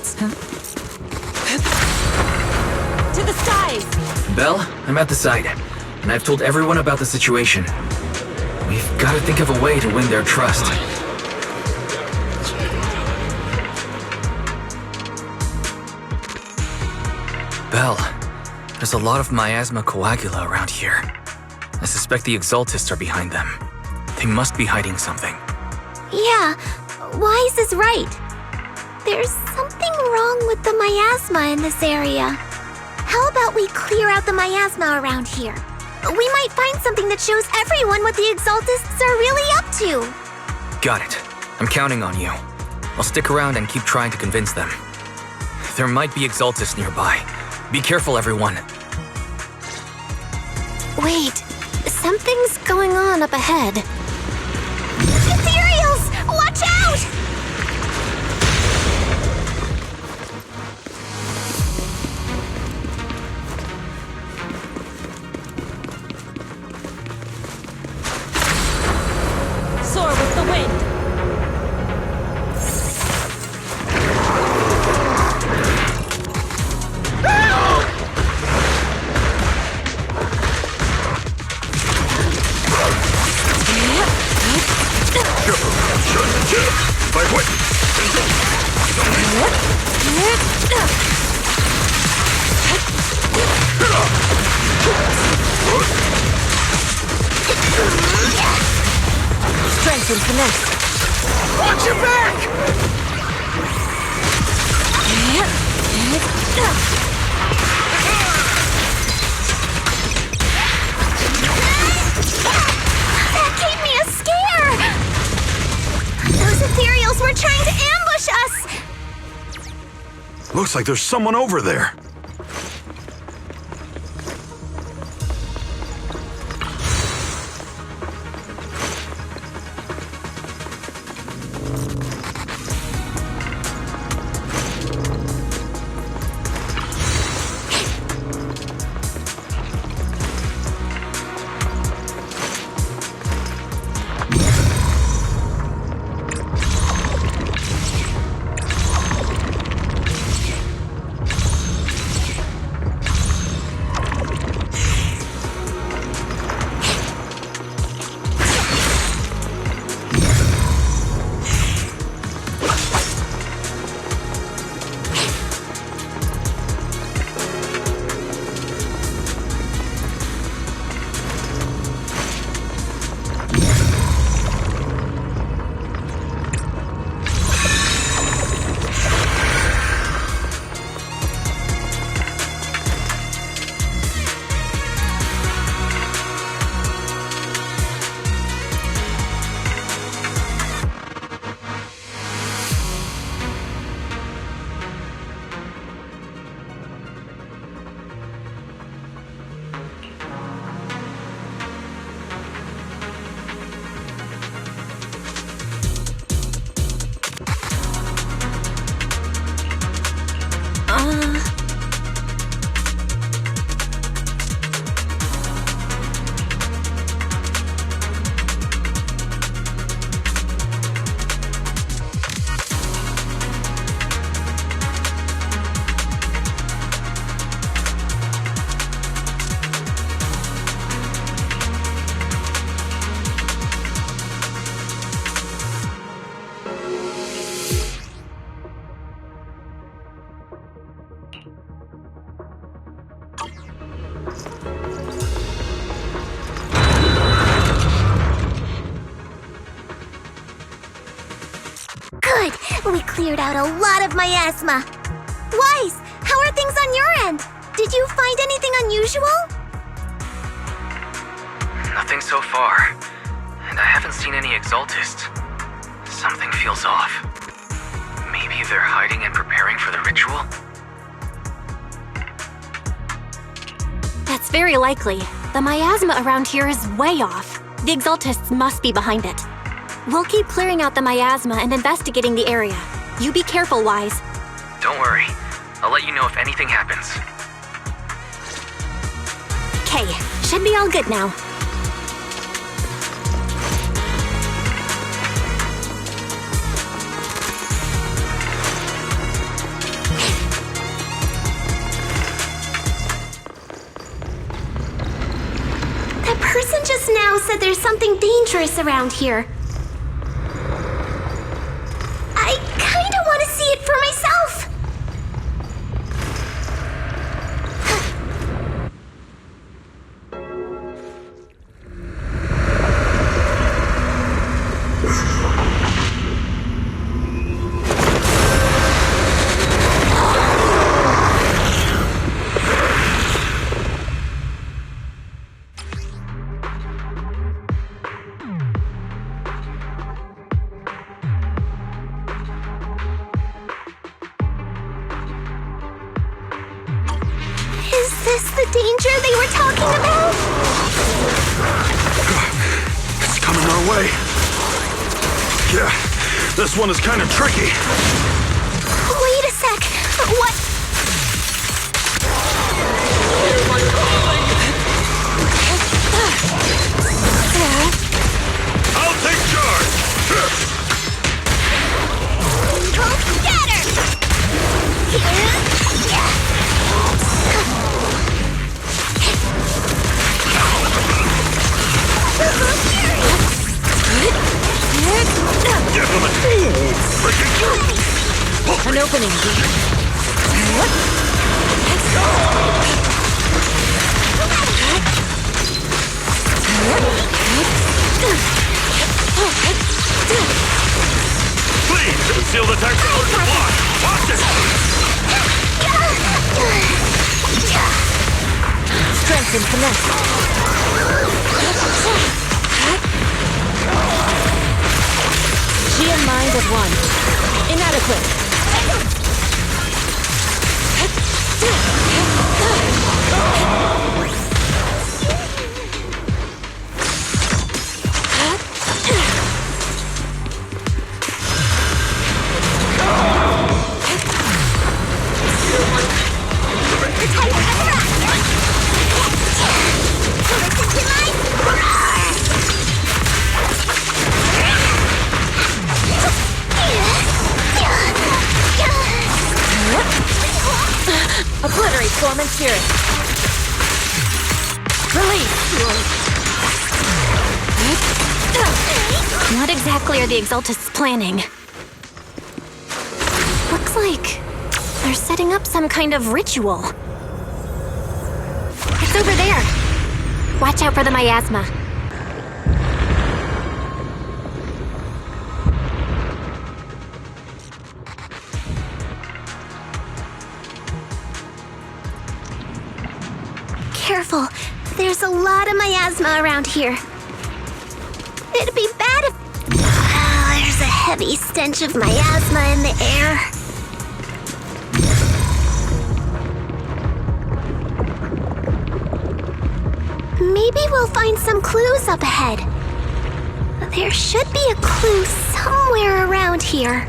It's... To the skies! Belle, I'm at the site, and I've told everyone about the situation. We've got to think of a way to win their trust. Belle, there's a lot of miasma coagula around here. I suspect the Exaltists are behind them. They must be hiding something. Yeah, Wise is right. There's something wrong with the miasma in this area. How about we clear out the miasma around here? We might find something that shows everyone what the Exaltists are really up to. Got it. I'm counting on you. I'll stick around and keep trying to convince them. There might be Exaltists nearby. Be careful, everyone. Wait, something's going on up ahead. Ethereals! Watch out! Soar with the wind! Strength and finesse. Watch your back! That gave me a scare! Those Ethereals were trying to ambush us! Looks like there's someone over there. Good! We cleared out a lot of miasma. Wise, how are things on your end? Did you find anything unusual? Nothing so far. And I haven't seen any Exaltists. Something feels off. Maybe they're hiding and preparing for the ritual? That's very likely. The miasma around here is way off. The Exaltists must be behind it. We'll keep clearing out the miasma and investigating the area. You be careful, Wise. Don't worry. I'll let you know if anything happens. Okay, should be all good now. person just now said there's something dangerous around here. I kinda want to see it for myself. Is this the danger they were talking about? It's coming our way. Yeah, this one is kind of tricky. Wait a sec. What? I'll take charge. Go scatter! An opening. Please, conceal the technology block. Watch it. Strength and finesse. She and mind of one. Inadequate. Obliterate form and spirit. Release! What exactly are the Exaltists planning? Looks like they're setting up some kind of ritual. It's over there. Watch out for the miasma. Careful. There's a lot of miasma around here. It'd be bad if... there's a heavy stench of miasma in the air. Maybe we'll find some clues up ahead. There should be a clue somewhere around here.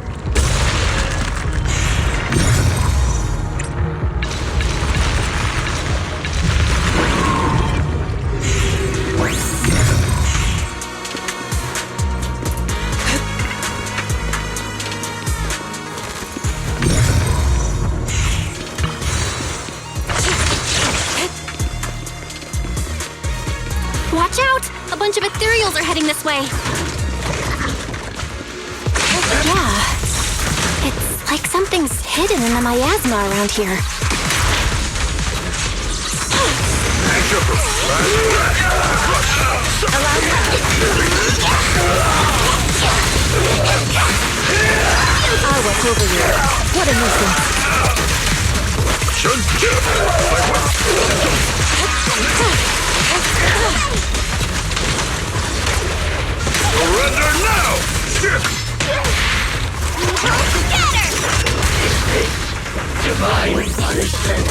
Watch out! A bunch of ethereals are heading this way. Yeah. It's like something's hidden in the miasma around here. I was over you. What a nuisance. Surrender now! Divine punishment.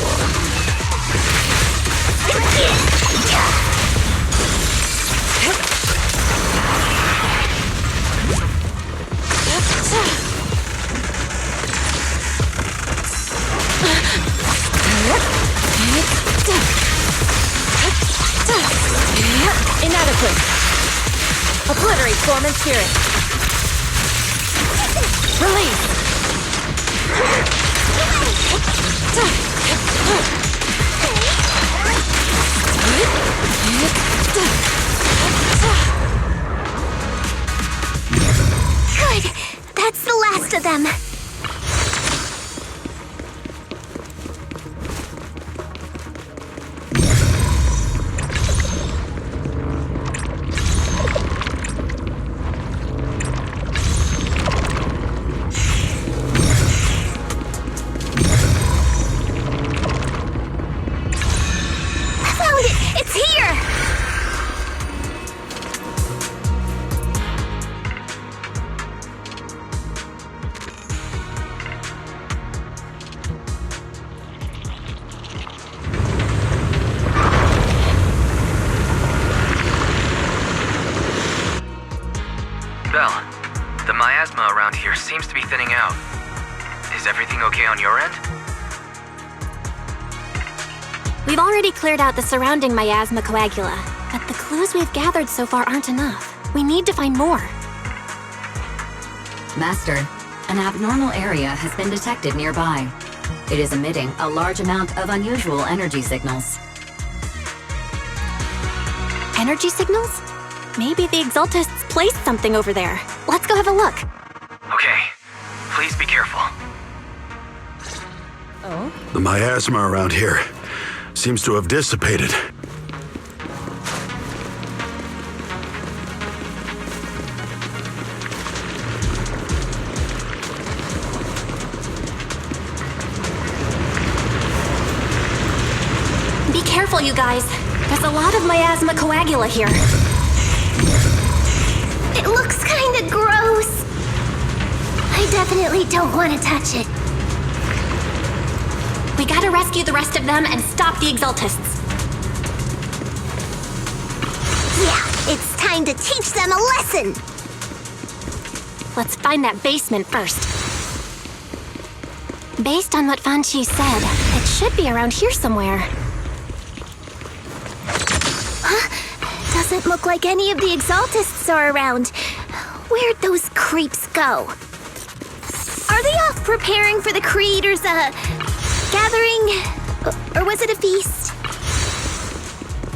Inadequate. Obliterate form and spirit. Release. them. Belle, the miasma around here seems to be thinning out. Is everything okay on your end? We've already cleared out the surrounding miasma coagula, but the clues we've gathered so far aren't enough. We need to find more. Master, an abnormal area has been detected nearby. It is emitting a large amount of unusual energy signals. Energy signals? Maybe the Exaltists placed something over there. Let's go have a look. Okay. Please be careful. Oh? The miasma around here seems to have dissipated. Be careful, you guys. There's a lot of miasma coagula here. It looks kinda gross. I definitely don't want to touch it. We gotta rescue the rest of them and stop the Exaltists. Yeah, it's time to teach them a lesson. Let's find that basement first. Based on what Fan Chi said, it should be around here somewhere. Doesn't look like any of the Exaltists are around. Where'd those creeps go? Are they off preparing for the Creator's, gathering? Or was it a feast?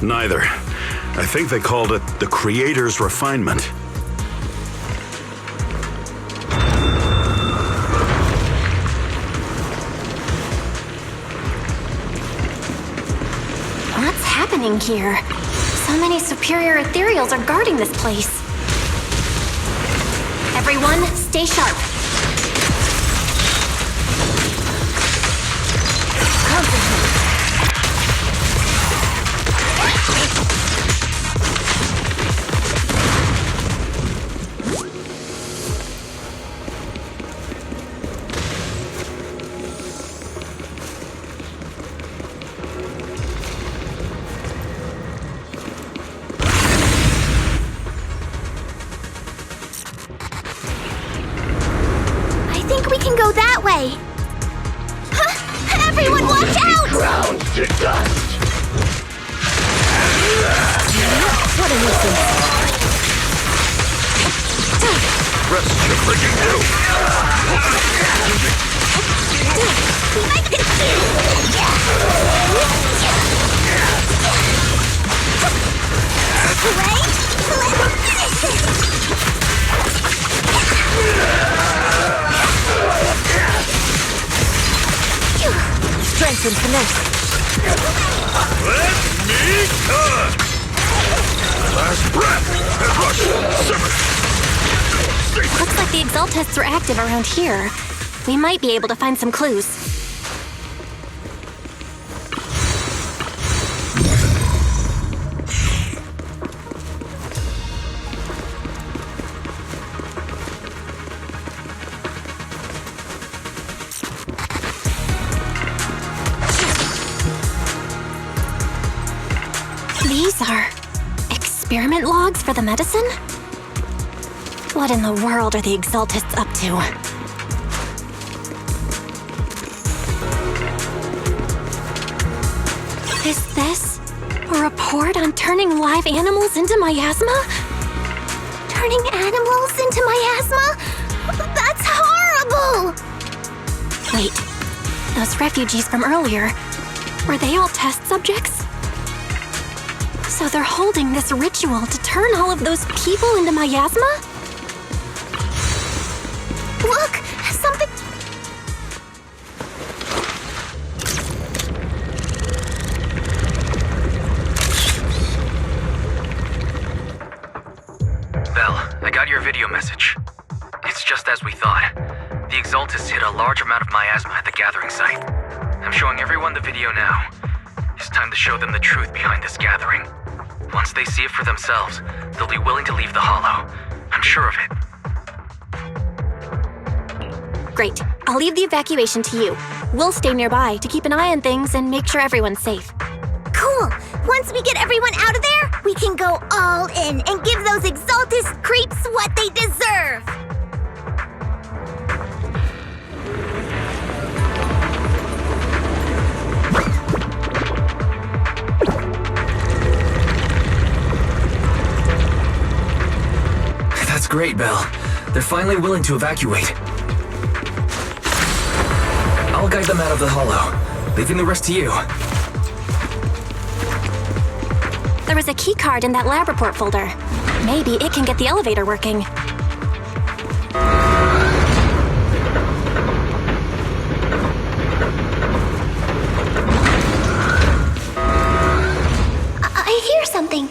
Neither. I think they called it the Creator's refinement. What's happening here? So many superior ethereals are guarding this place. Everyone, stay sharp. I think we can go that way. Everyone watch out! Ground to dust. What a nuisance. Rest your freaking do! Strength and finesse. Let me touch! Last breath! Simmer! Looks like the Exaltists are active around here. We might be able to find some clues. These are experiment logs for the medicine? What in the world are the Exaltists up to? Is this a report on turning live animals into miasma? Turning animals into miasma? That's horrible! Wait, those refugees from earlier, were they all test subjects? So they're holding this ritual to turn all of those people into miasma? Look! Some got your video message. It's just as we thought. The Exaltists hit a large amount of miasma at the gathering site. I'm showing everyone the video now. It's time to show them the truth behind this gathering. Once they see it for themselves, they'll be willing to leave the Hollow. I'm sure of it. Great. I'll leave the evacuation to you. We'll stay nearby to keep an eye on things and make sure everyone's safe. Cool! Once we get everyone out of there, we can go all in and give those Exaltist creeps what they deserve! That's great, Belle. They're finally willing to evacuate. I'll guide them out of the Hollow, leaving the rest to you. There was a key card in that lab report folder. Maybe it can get the elevator working. I hear something.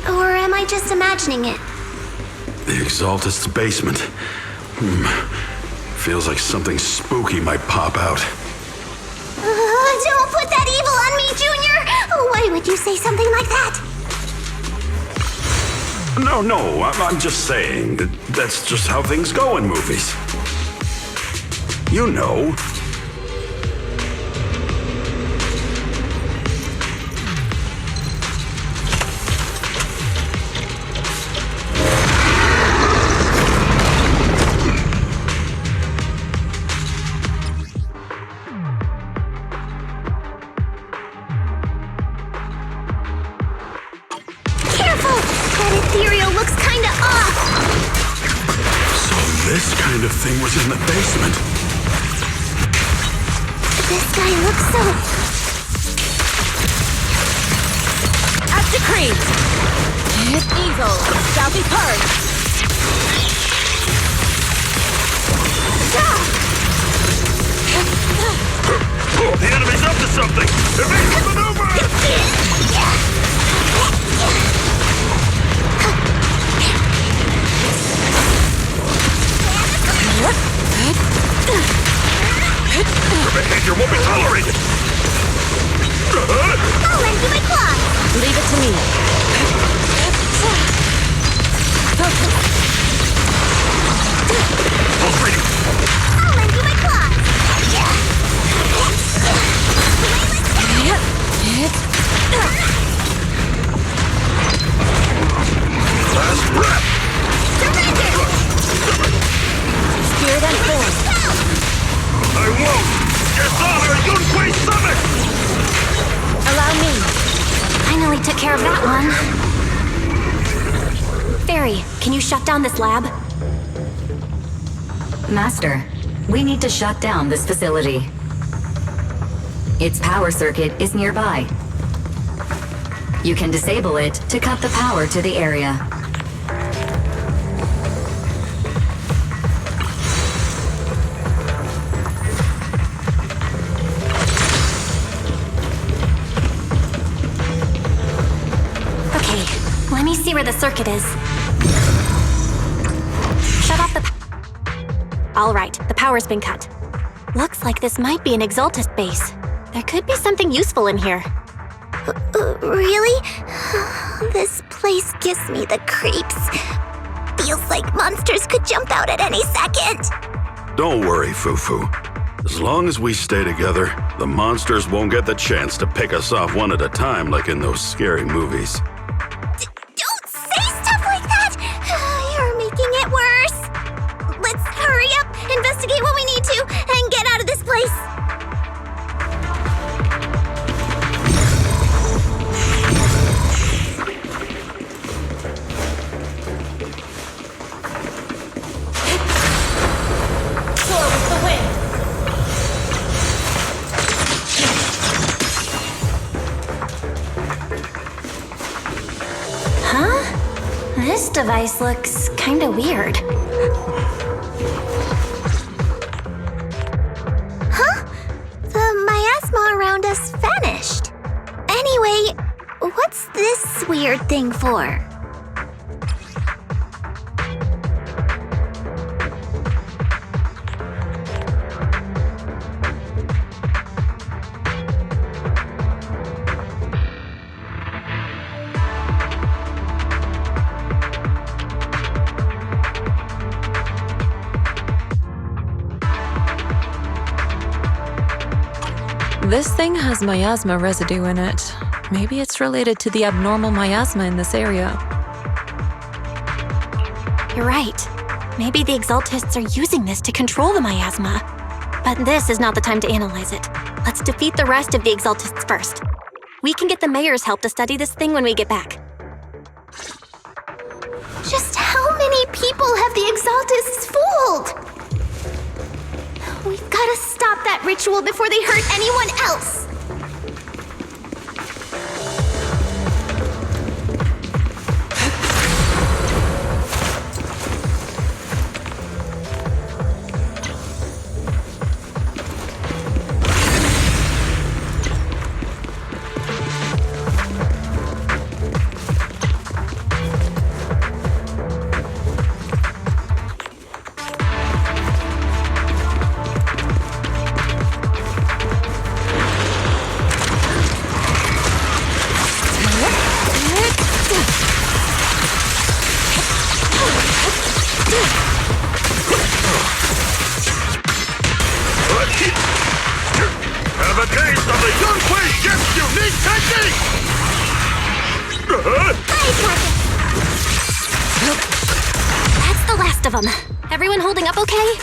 Or am I just imagining it? The Exaltist's basement. Feels like something spooky might pop out. Don't put that evil on me, Junior! Why would you say something like that? No, I'm just saying that that's just how things go in movies. You know. This kind of thing was in the basement. This guy looks so... As decreed! Evil shall be purged! The enemy's up to something! Evade maneuver! Your behavior won't be tolerated! I'll lend you my claws! Leave it to me. Pulse reading! I'll lend you my claws! Last breath! Surrender! Spirit and force. I won't! Dishonor Yunque's summit! Allow me. Finally took care of that one. Fairy, can you shut down this lab? Master, we need to shut down this facility. Its power circuit is nearby. You can disable it to cut the power to the area. Okay, let me see where the circuit is. Shut off the All right, the power's been cut. Looks like this might be an Exaltist base. There could be something useful in here. Really? This place gives me the creeps. Feels like monsters could jump out at any second. Don't worry, Fufu. As long as we stay together, the monsters won't get the chance to pick us off one at a time like in those scary movies. Don't say stuff like that! You're making it worse. Let's hurry up, investigate what we need to, and get out of this place. Soar with the wind! Huh? This device looks kinda weird. Huh? The miasma around us vanished. Anyway, what's this weird thing for? This thing has miasma residue in it. Maybe it's related to the abnormal miasma in this area. You're right. Maybe the Exaltists are using this to control the miasma. But this is not the time to analyze it. Let's defeat the rest of the Exaltists first. We can get the mayor's help to study this thing when we get back. Just how many people have the Exaltists fooled? We've got to stop that ritual before they hurt anyone else. Have a taste of the Yunhui Ship's unique technique! That's the last of them. Everyone holding up okay?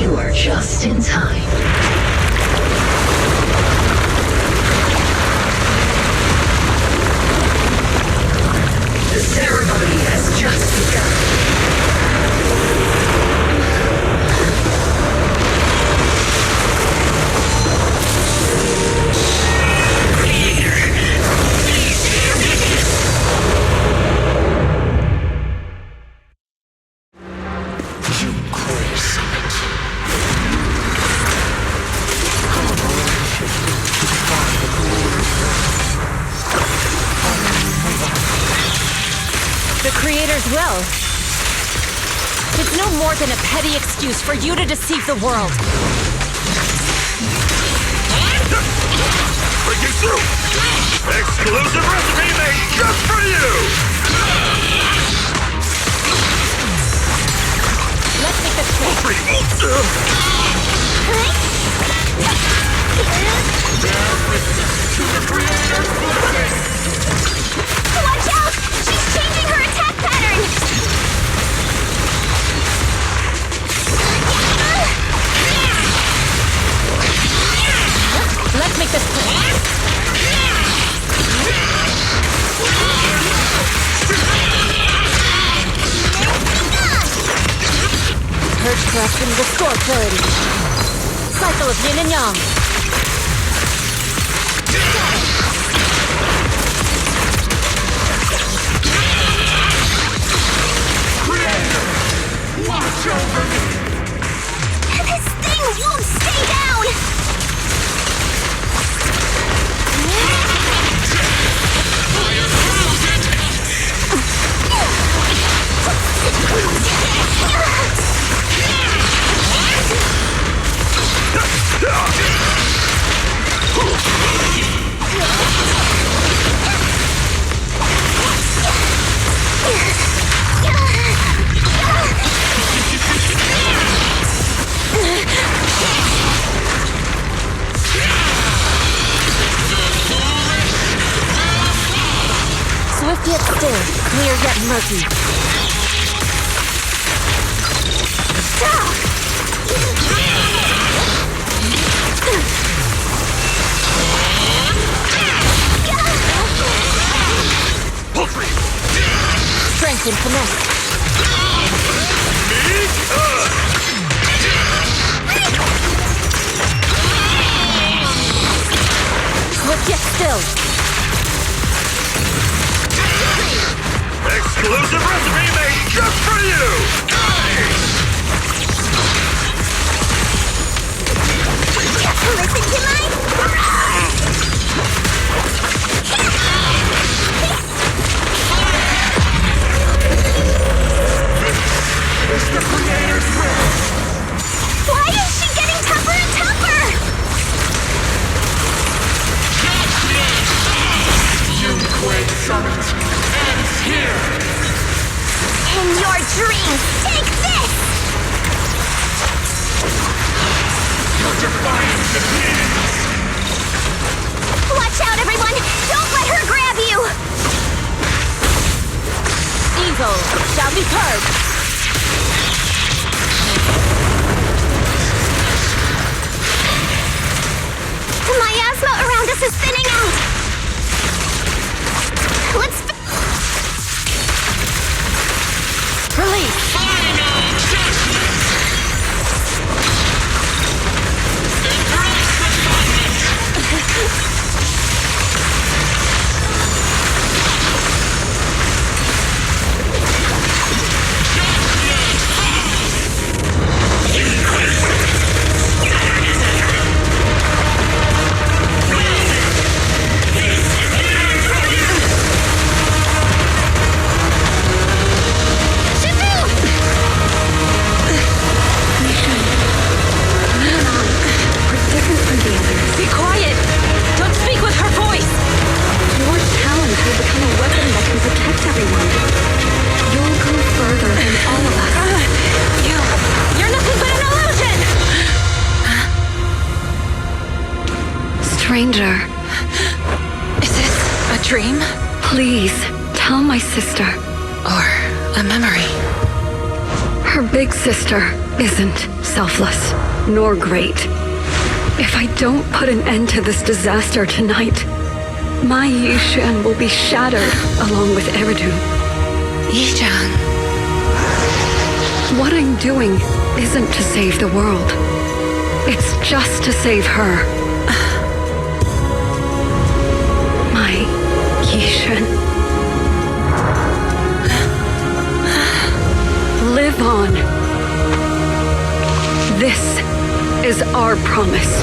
You are just in time. The ceremony has just begun. The Creator's will. It's no more than a petty excuse for you to deceive the world. Breaking through! Exclusive recipe made just for you! Let's make this quick. Watch out! She's changing her attack pattern! Let's make this quick. Purge corruption, restore clarity. Cycle of yin and yang. Watch over me! This thing won't stay down! Swift yet still, clear yet murky. Strength and finesse. Swift yet still. Exclusive recipe made just for you! Listen to my... It's the Creator's will! Why is she getting tougher and tougher? Quake Summit ends here! In your dreams, take this! Your defiance begins! Watch out, everyone! Don't let her grab you! Evil shall be purged. The miasma around us is thinning out! Let's... Release. Final judgment! Embrace refinement! Be quiet! Don't speak with her voice! Your talent will become a weapon that can protect everyone. You'll go further than all of us. You're nothing but an illusion! Stranger, Is this a dream? please tell my sister. Or a memory? Her Big Sister isn't selfless, nor great. If I don't put an end to this disaster tonight, my Yishan will be shattered along with Eridu. Yishan. What I'm doing isn't to save the world. It's just to save her. My Yishan. Live on. This is our promise.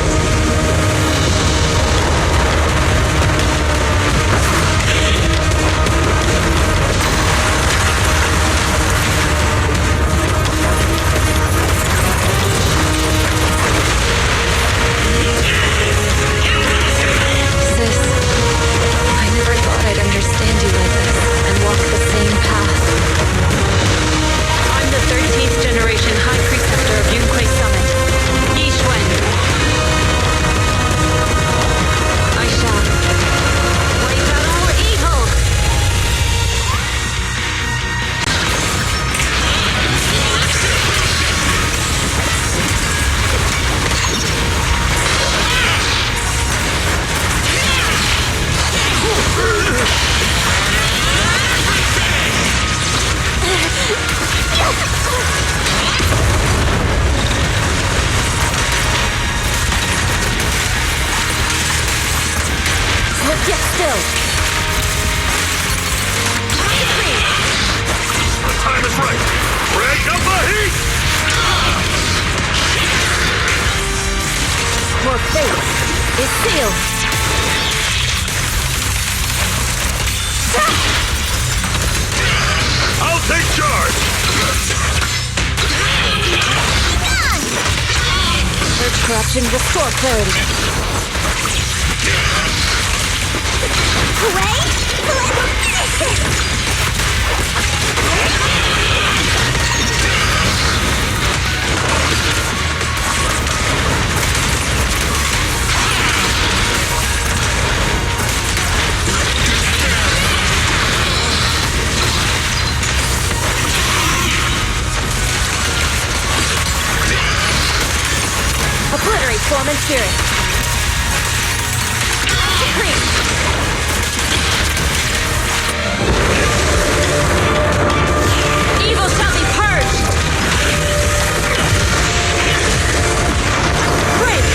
Corruption, restore clarity. Wait! Let's finish this! Obliterate form and spirit. Supreme. Evil shall be purged. Break.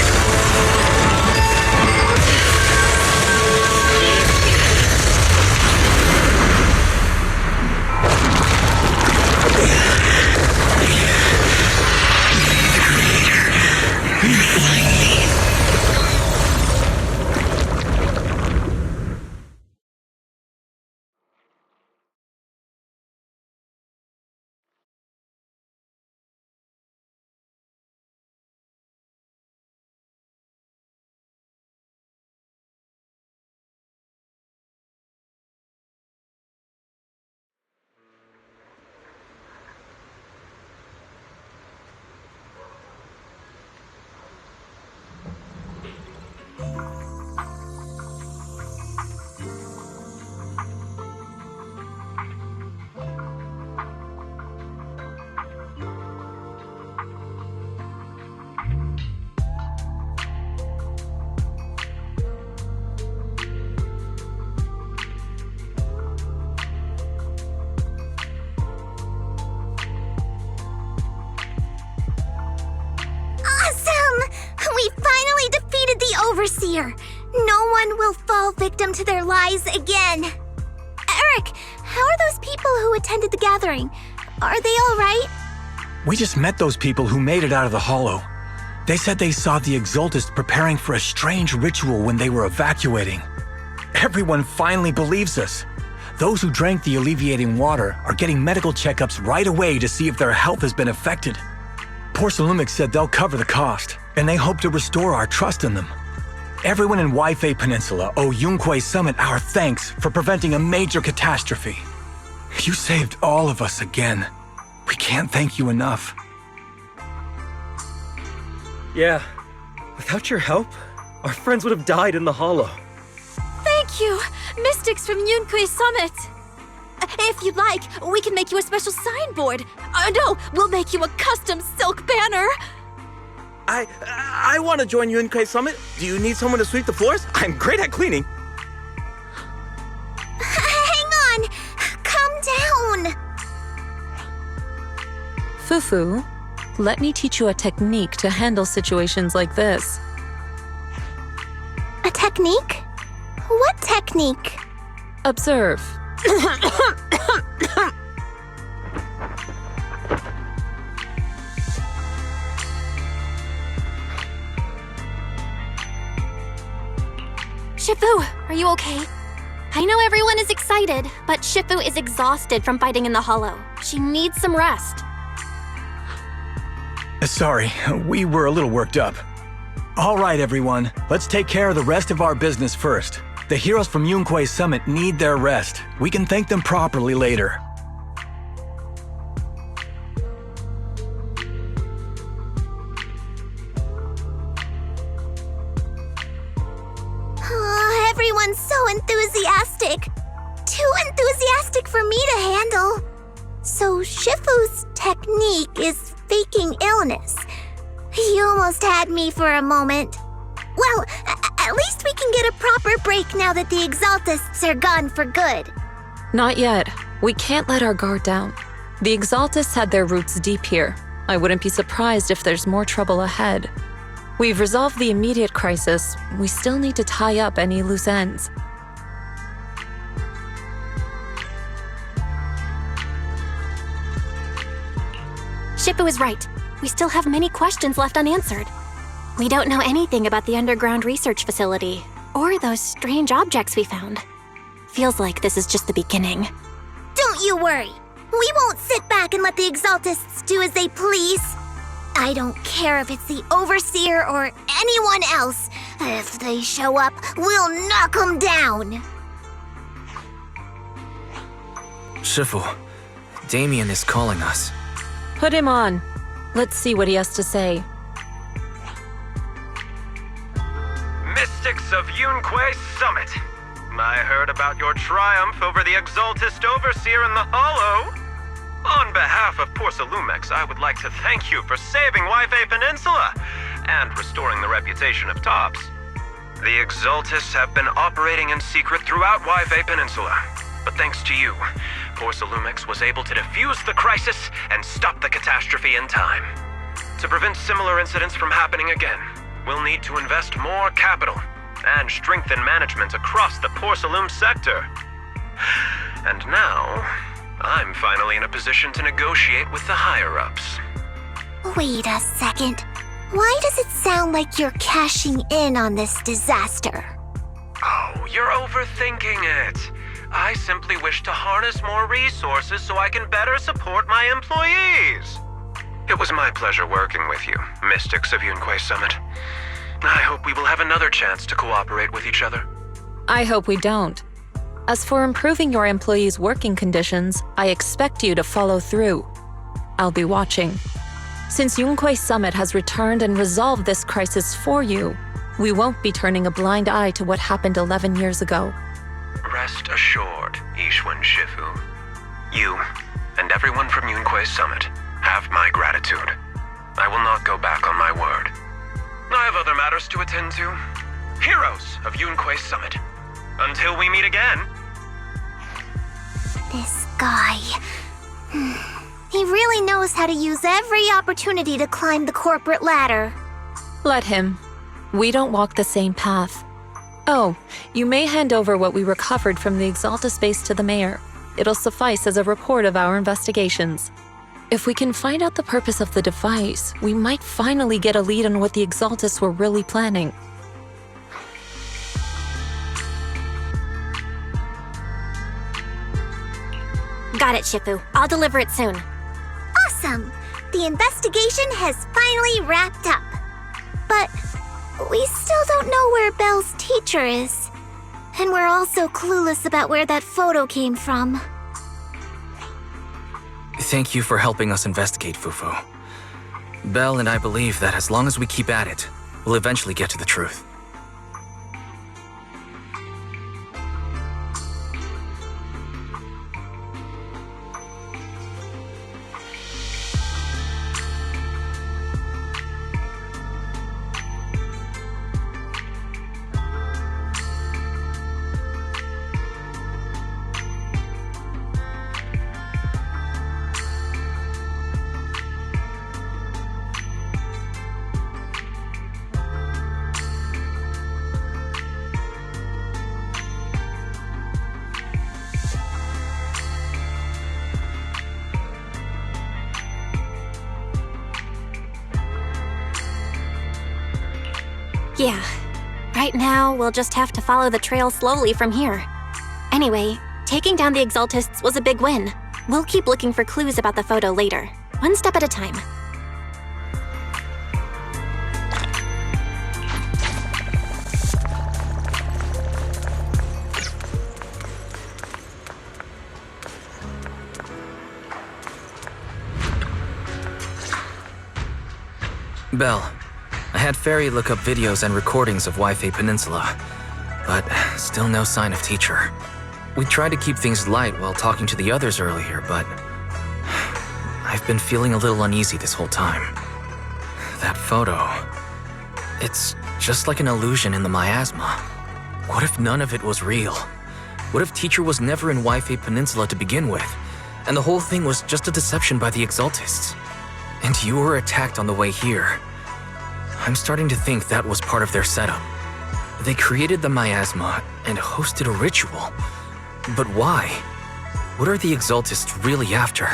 Overseer. No one will fall victim to their lies again. Eric, how are those people who attended the gathering? Are they all right? We just met those people who made it out of the hollow. They said they saw the Exaltists preparing for a strange ritual when they were evacuating. Everyone finally believes us. Those who drank the alleviating water are getting medical checkups right away to see if their health has been affected. Porcelumix said they'll cover the cost, and they hope to restore our trust in them. Everyone in Waifei Peninsula owe Yunquei Summit our thanks for preventing a major catastrophe. You saved all of us again. We can't thank you enough. Yeah. Without your help, our friends would have died in the hollow. Thank you, mystics from Yunquei Summit. If you'd like, we can make you a special signboard. No, we'll make you a custom silk banner. I want to join UNK Summit. Do you need someone to sweep the floors? I'm great at cleaning. Hang on! Calm down! Fufu, let me teach you a technique to handle situations like this. A technique? What technique? Observe. Shifu, are you okay? I know everyone is excited, but Shifu is exhausted from fighting in the Hollow. She needs some rest. Sorry, we were a little worked up. All right, everyone, let's take care of the rest of our business first. The heroes from Yunque Summit need their rest. We can thank them properly later. Oh, everyone's so enthusiastic. Too enthusiastic for me to handle. So Shifu's technique is faking illness. You almost had me for a moment. Well, at least we can get a proper break now that the Exaltists are gone for good. Not yet. We can't let our guard down. The Exaltists had their roots deep here. I wouldn't be surprised if there's more trouble ahead. We've resolved the immediate crisis. We still need to tie up any loose ends. Shifu is right. We still have many questions left unanswered. We don't know anything about the underground research facility, or those strange objects we found. Feels like this is just the beginning. Don't you worry. We won't sit back and let the Exaltists do as they please. I don't care if it's the Overseer or anyone else. If they show up, we'll knock them down. Shifu, Damien is calling us. Put him on. Let's see what he has to say. Mystics of Yunque Summit. I heard about your triumph over the Exaltist Overseer in the Hollow. On behalf of Porsalumex, I would like to thank you for saving Yfe Peninsula and restoring the reputation of Tops. The Exaltists have been operating in secret throughout Yfe Peninsula, but thanks to you, Porsalumex was able to defuse the crisis and stop the catastrophe in time. To prevent similar incidents from happening again, we'll need to invest more capital and strengthen management across the Porsalume sector. And now, I'm finally in a position to negotiate with the higher-ups. Wait a second. Why does it sound like you're cashing in on this disaster? Oh, you're overthinking it. I simply wish to harness more resources so I can better support my employees. It was my pleasure working with you, Mystics of Yunque Summit. I hope we will have another chance to cooperate with each other. I hope we don't. As for improving your employees' working conditions, I expect you to follow through. I'll be watching. Since Yunque Summit has returned and resolved this crisis for you, we won't be turning a blind eye to what happened 11 years ago. Rest assured, Ishwan Shifu. You and everyone from Yunque Summit have my gratitude. I will not go back on my word. I have other matters to attend to. Heroes of Yunque Summit. Until we meet again. This guy. He really knows how to use every opportunity to climb the corporate ladder. Let him. We don't walk the same path. Oh, you may hand over what we recovered from the Exalta space to the mayor. It'll suffice as a report of our investigations. If we can find out the purpose of the device, we might finally get a lead on what the Exaltists were really planning. Got it, Shifu. I'll deliver it soon. Awesome! The investigation has finally wrapped up. But we still don't know where Belle's teacher is. And we're also clueless about where that photo came from. Thank you for helping us investigate, Fufu. Belle and I believe that as long as we keep at it, we'll eventually get to the truth. Yeah. Right now, we'll just have to follow the trail slowly from here. Anyway, taking down the Exaltists was a big win. We'll keep looking for clues about the photo later, one step at a time. Belle, I had Fairy look up videos and recordings of Wi-Fi Peninsula, but still no sign of Teacher. We tried to keep things light while talking to the others earlier, but I've been feeling a little uneasy this whole time. That photo, it's just like an illusion in the miasma. What if none of it was real? What if Teacher was never in Wi-Fi Peninsula to begin with, and the whole thing was just a deception by the Exaltists? And you were attacked on the way here. I'm starting to think that was part of their setup. They created the miasma and hosted a ritual. But why? What are the Exaltists really after?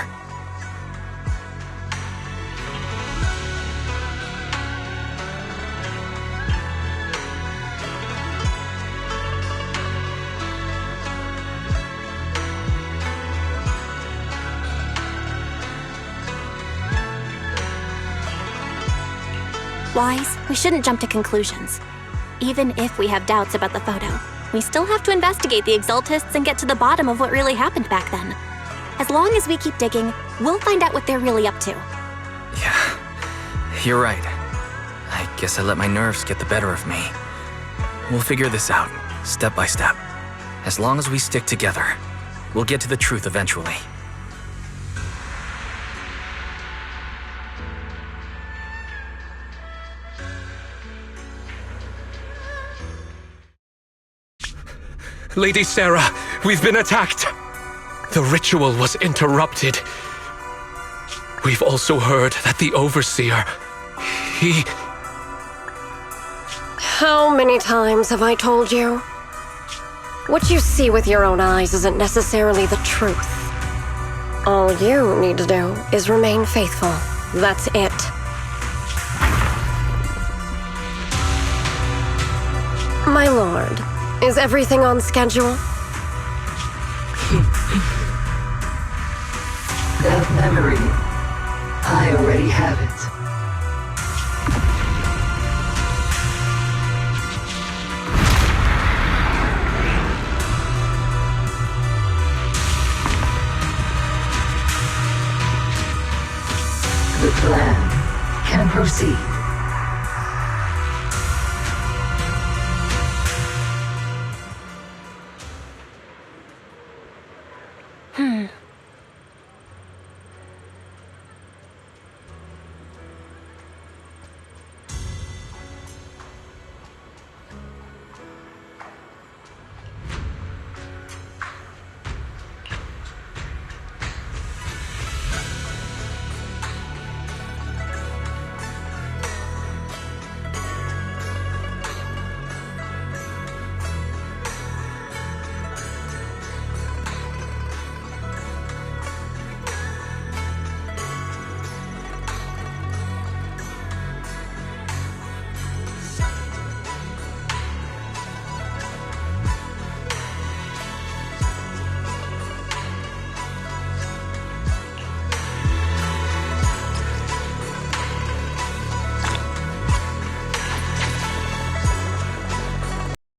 Wise, we shouldn't jump to conclusions. Even if we have doubts about the photo, we still have to investigate the Exaltists and get to the bottom of what really happened back then. As long as we keep digging, we'll find out what they're really up to. Yeah, you're right. I guess I let my nerves get the better of me. We'll figure this out, step by step. As long as we stick together, we'll get to the truth eventually. Lady Sarah, we've been attacked. The ritual was interrupted. We've also heard that the Overseer, he... How many times have I told you? What you see with your own eyes isn't necessarily the truth. All you need to do is remain faithful. That's it. My lord, is everything on schedule? That memory, I already have it. The plan can proceed.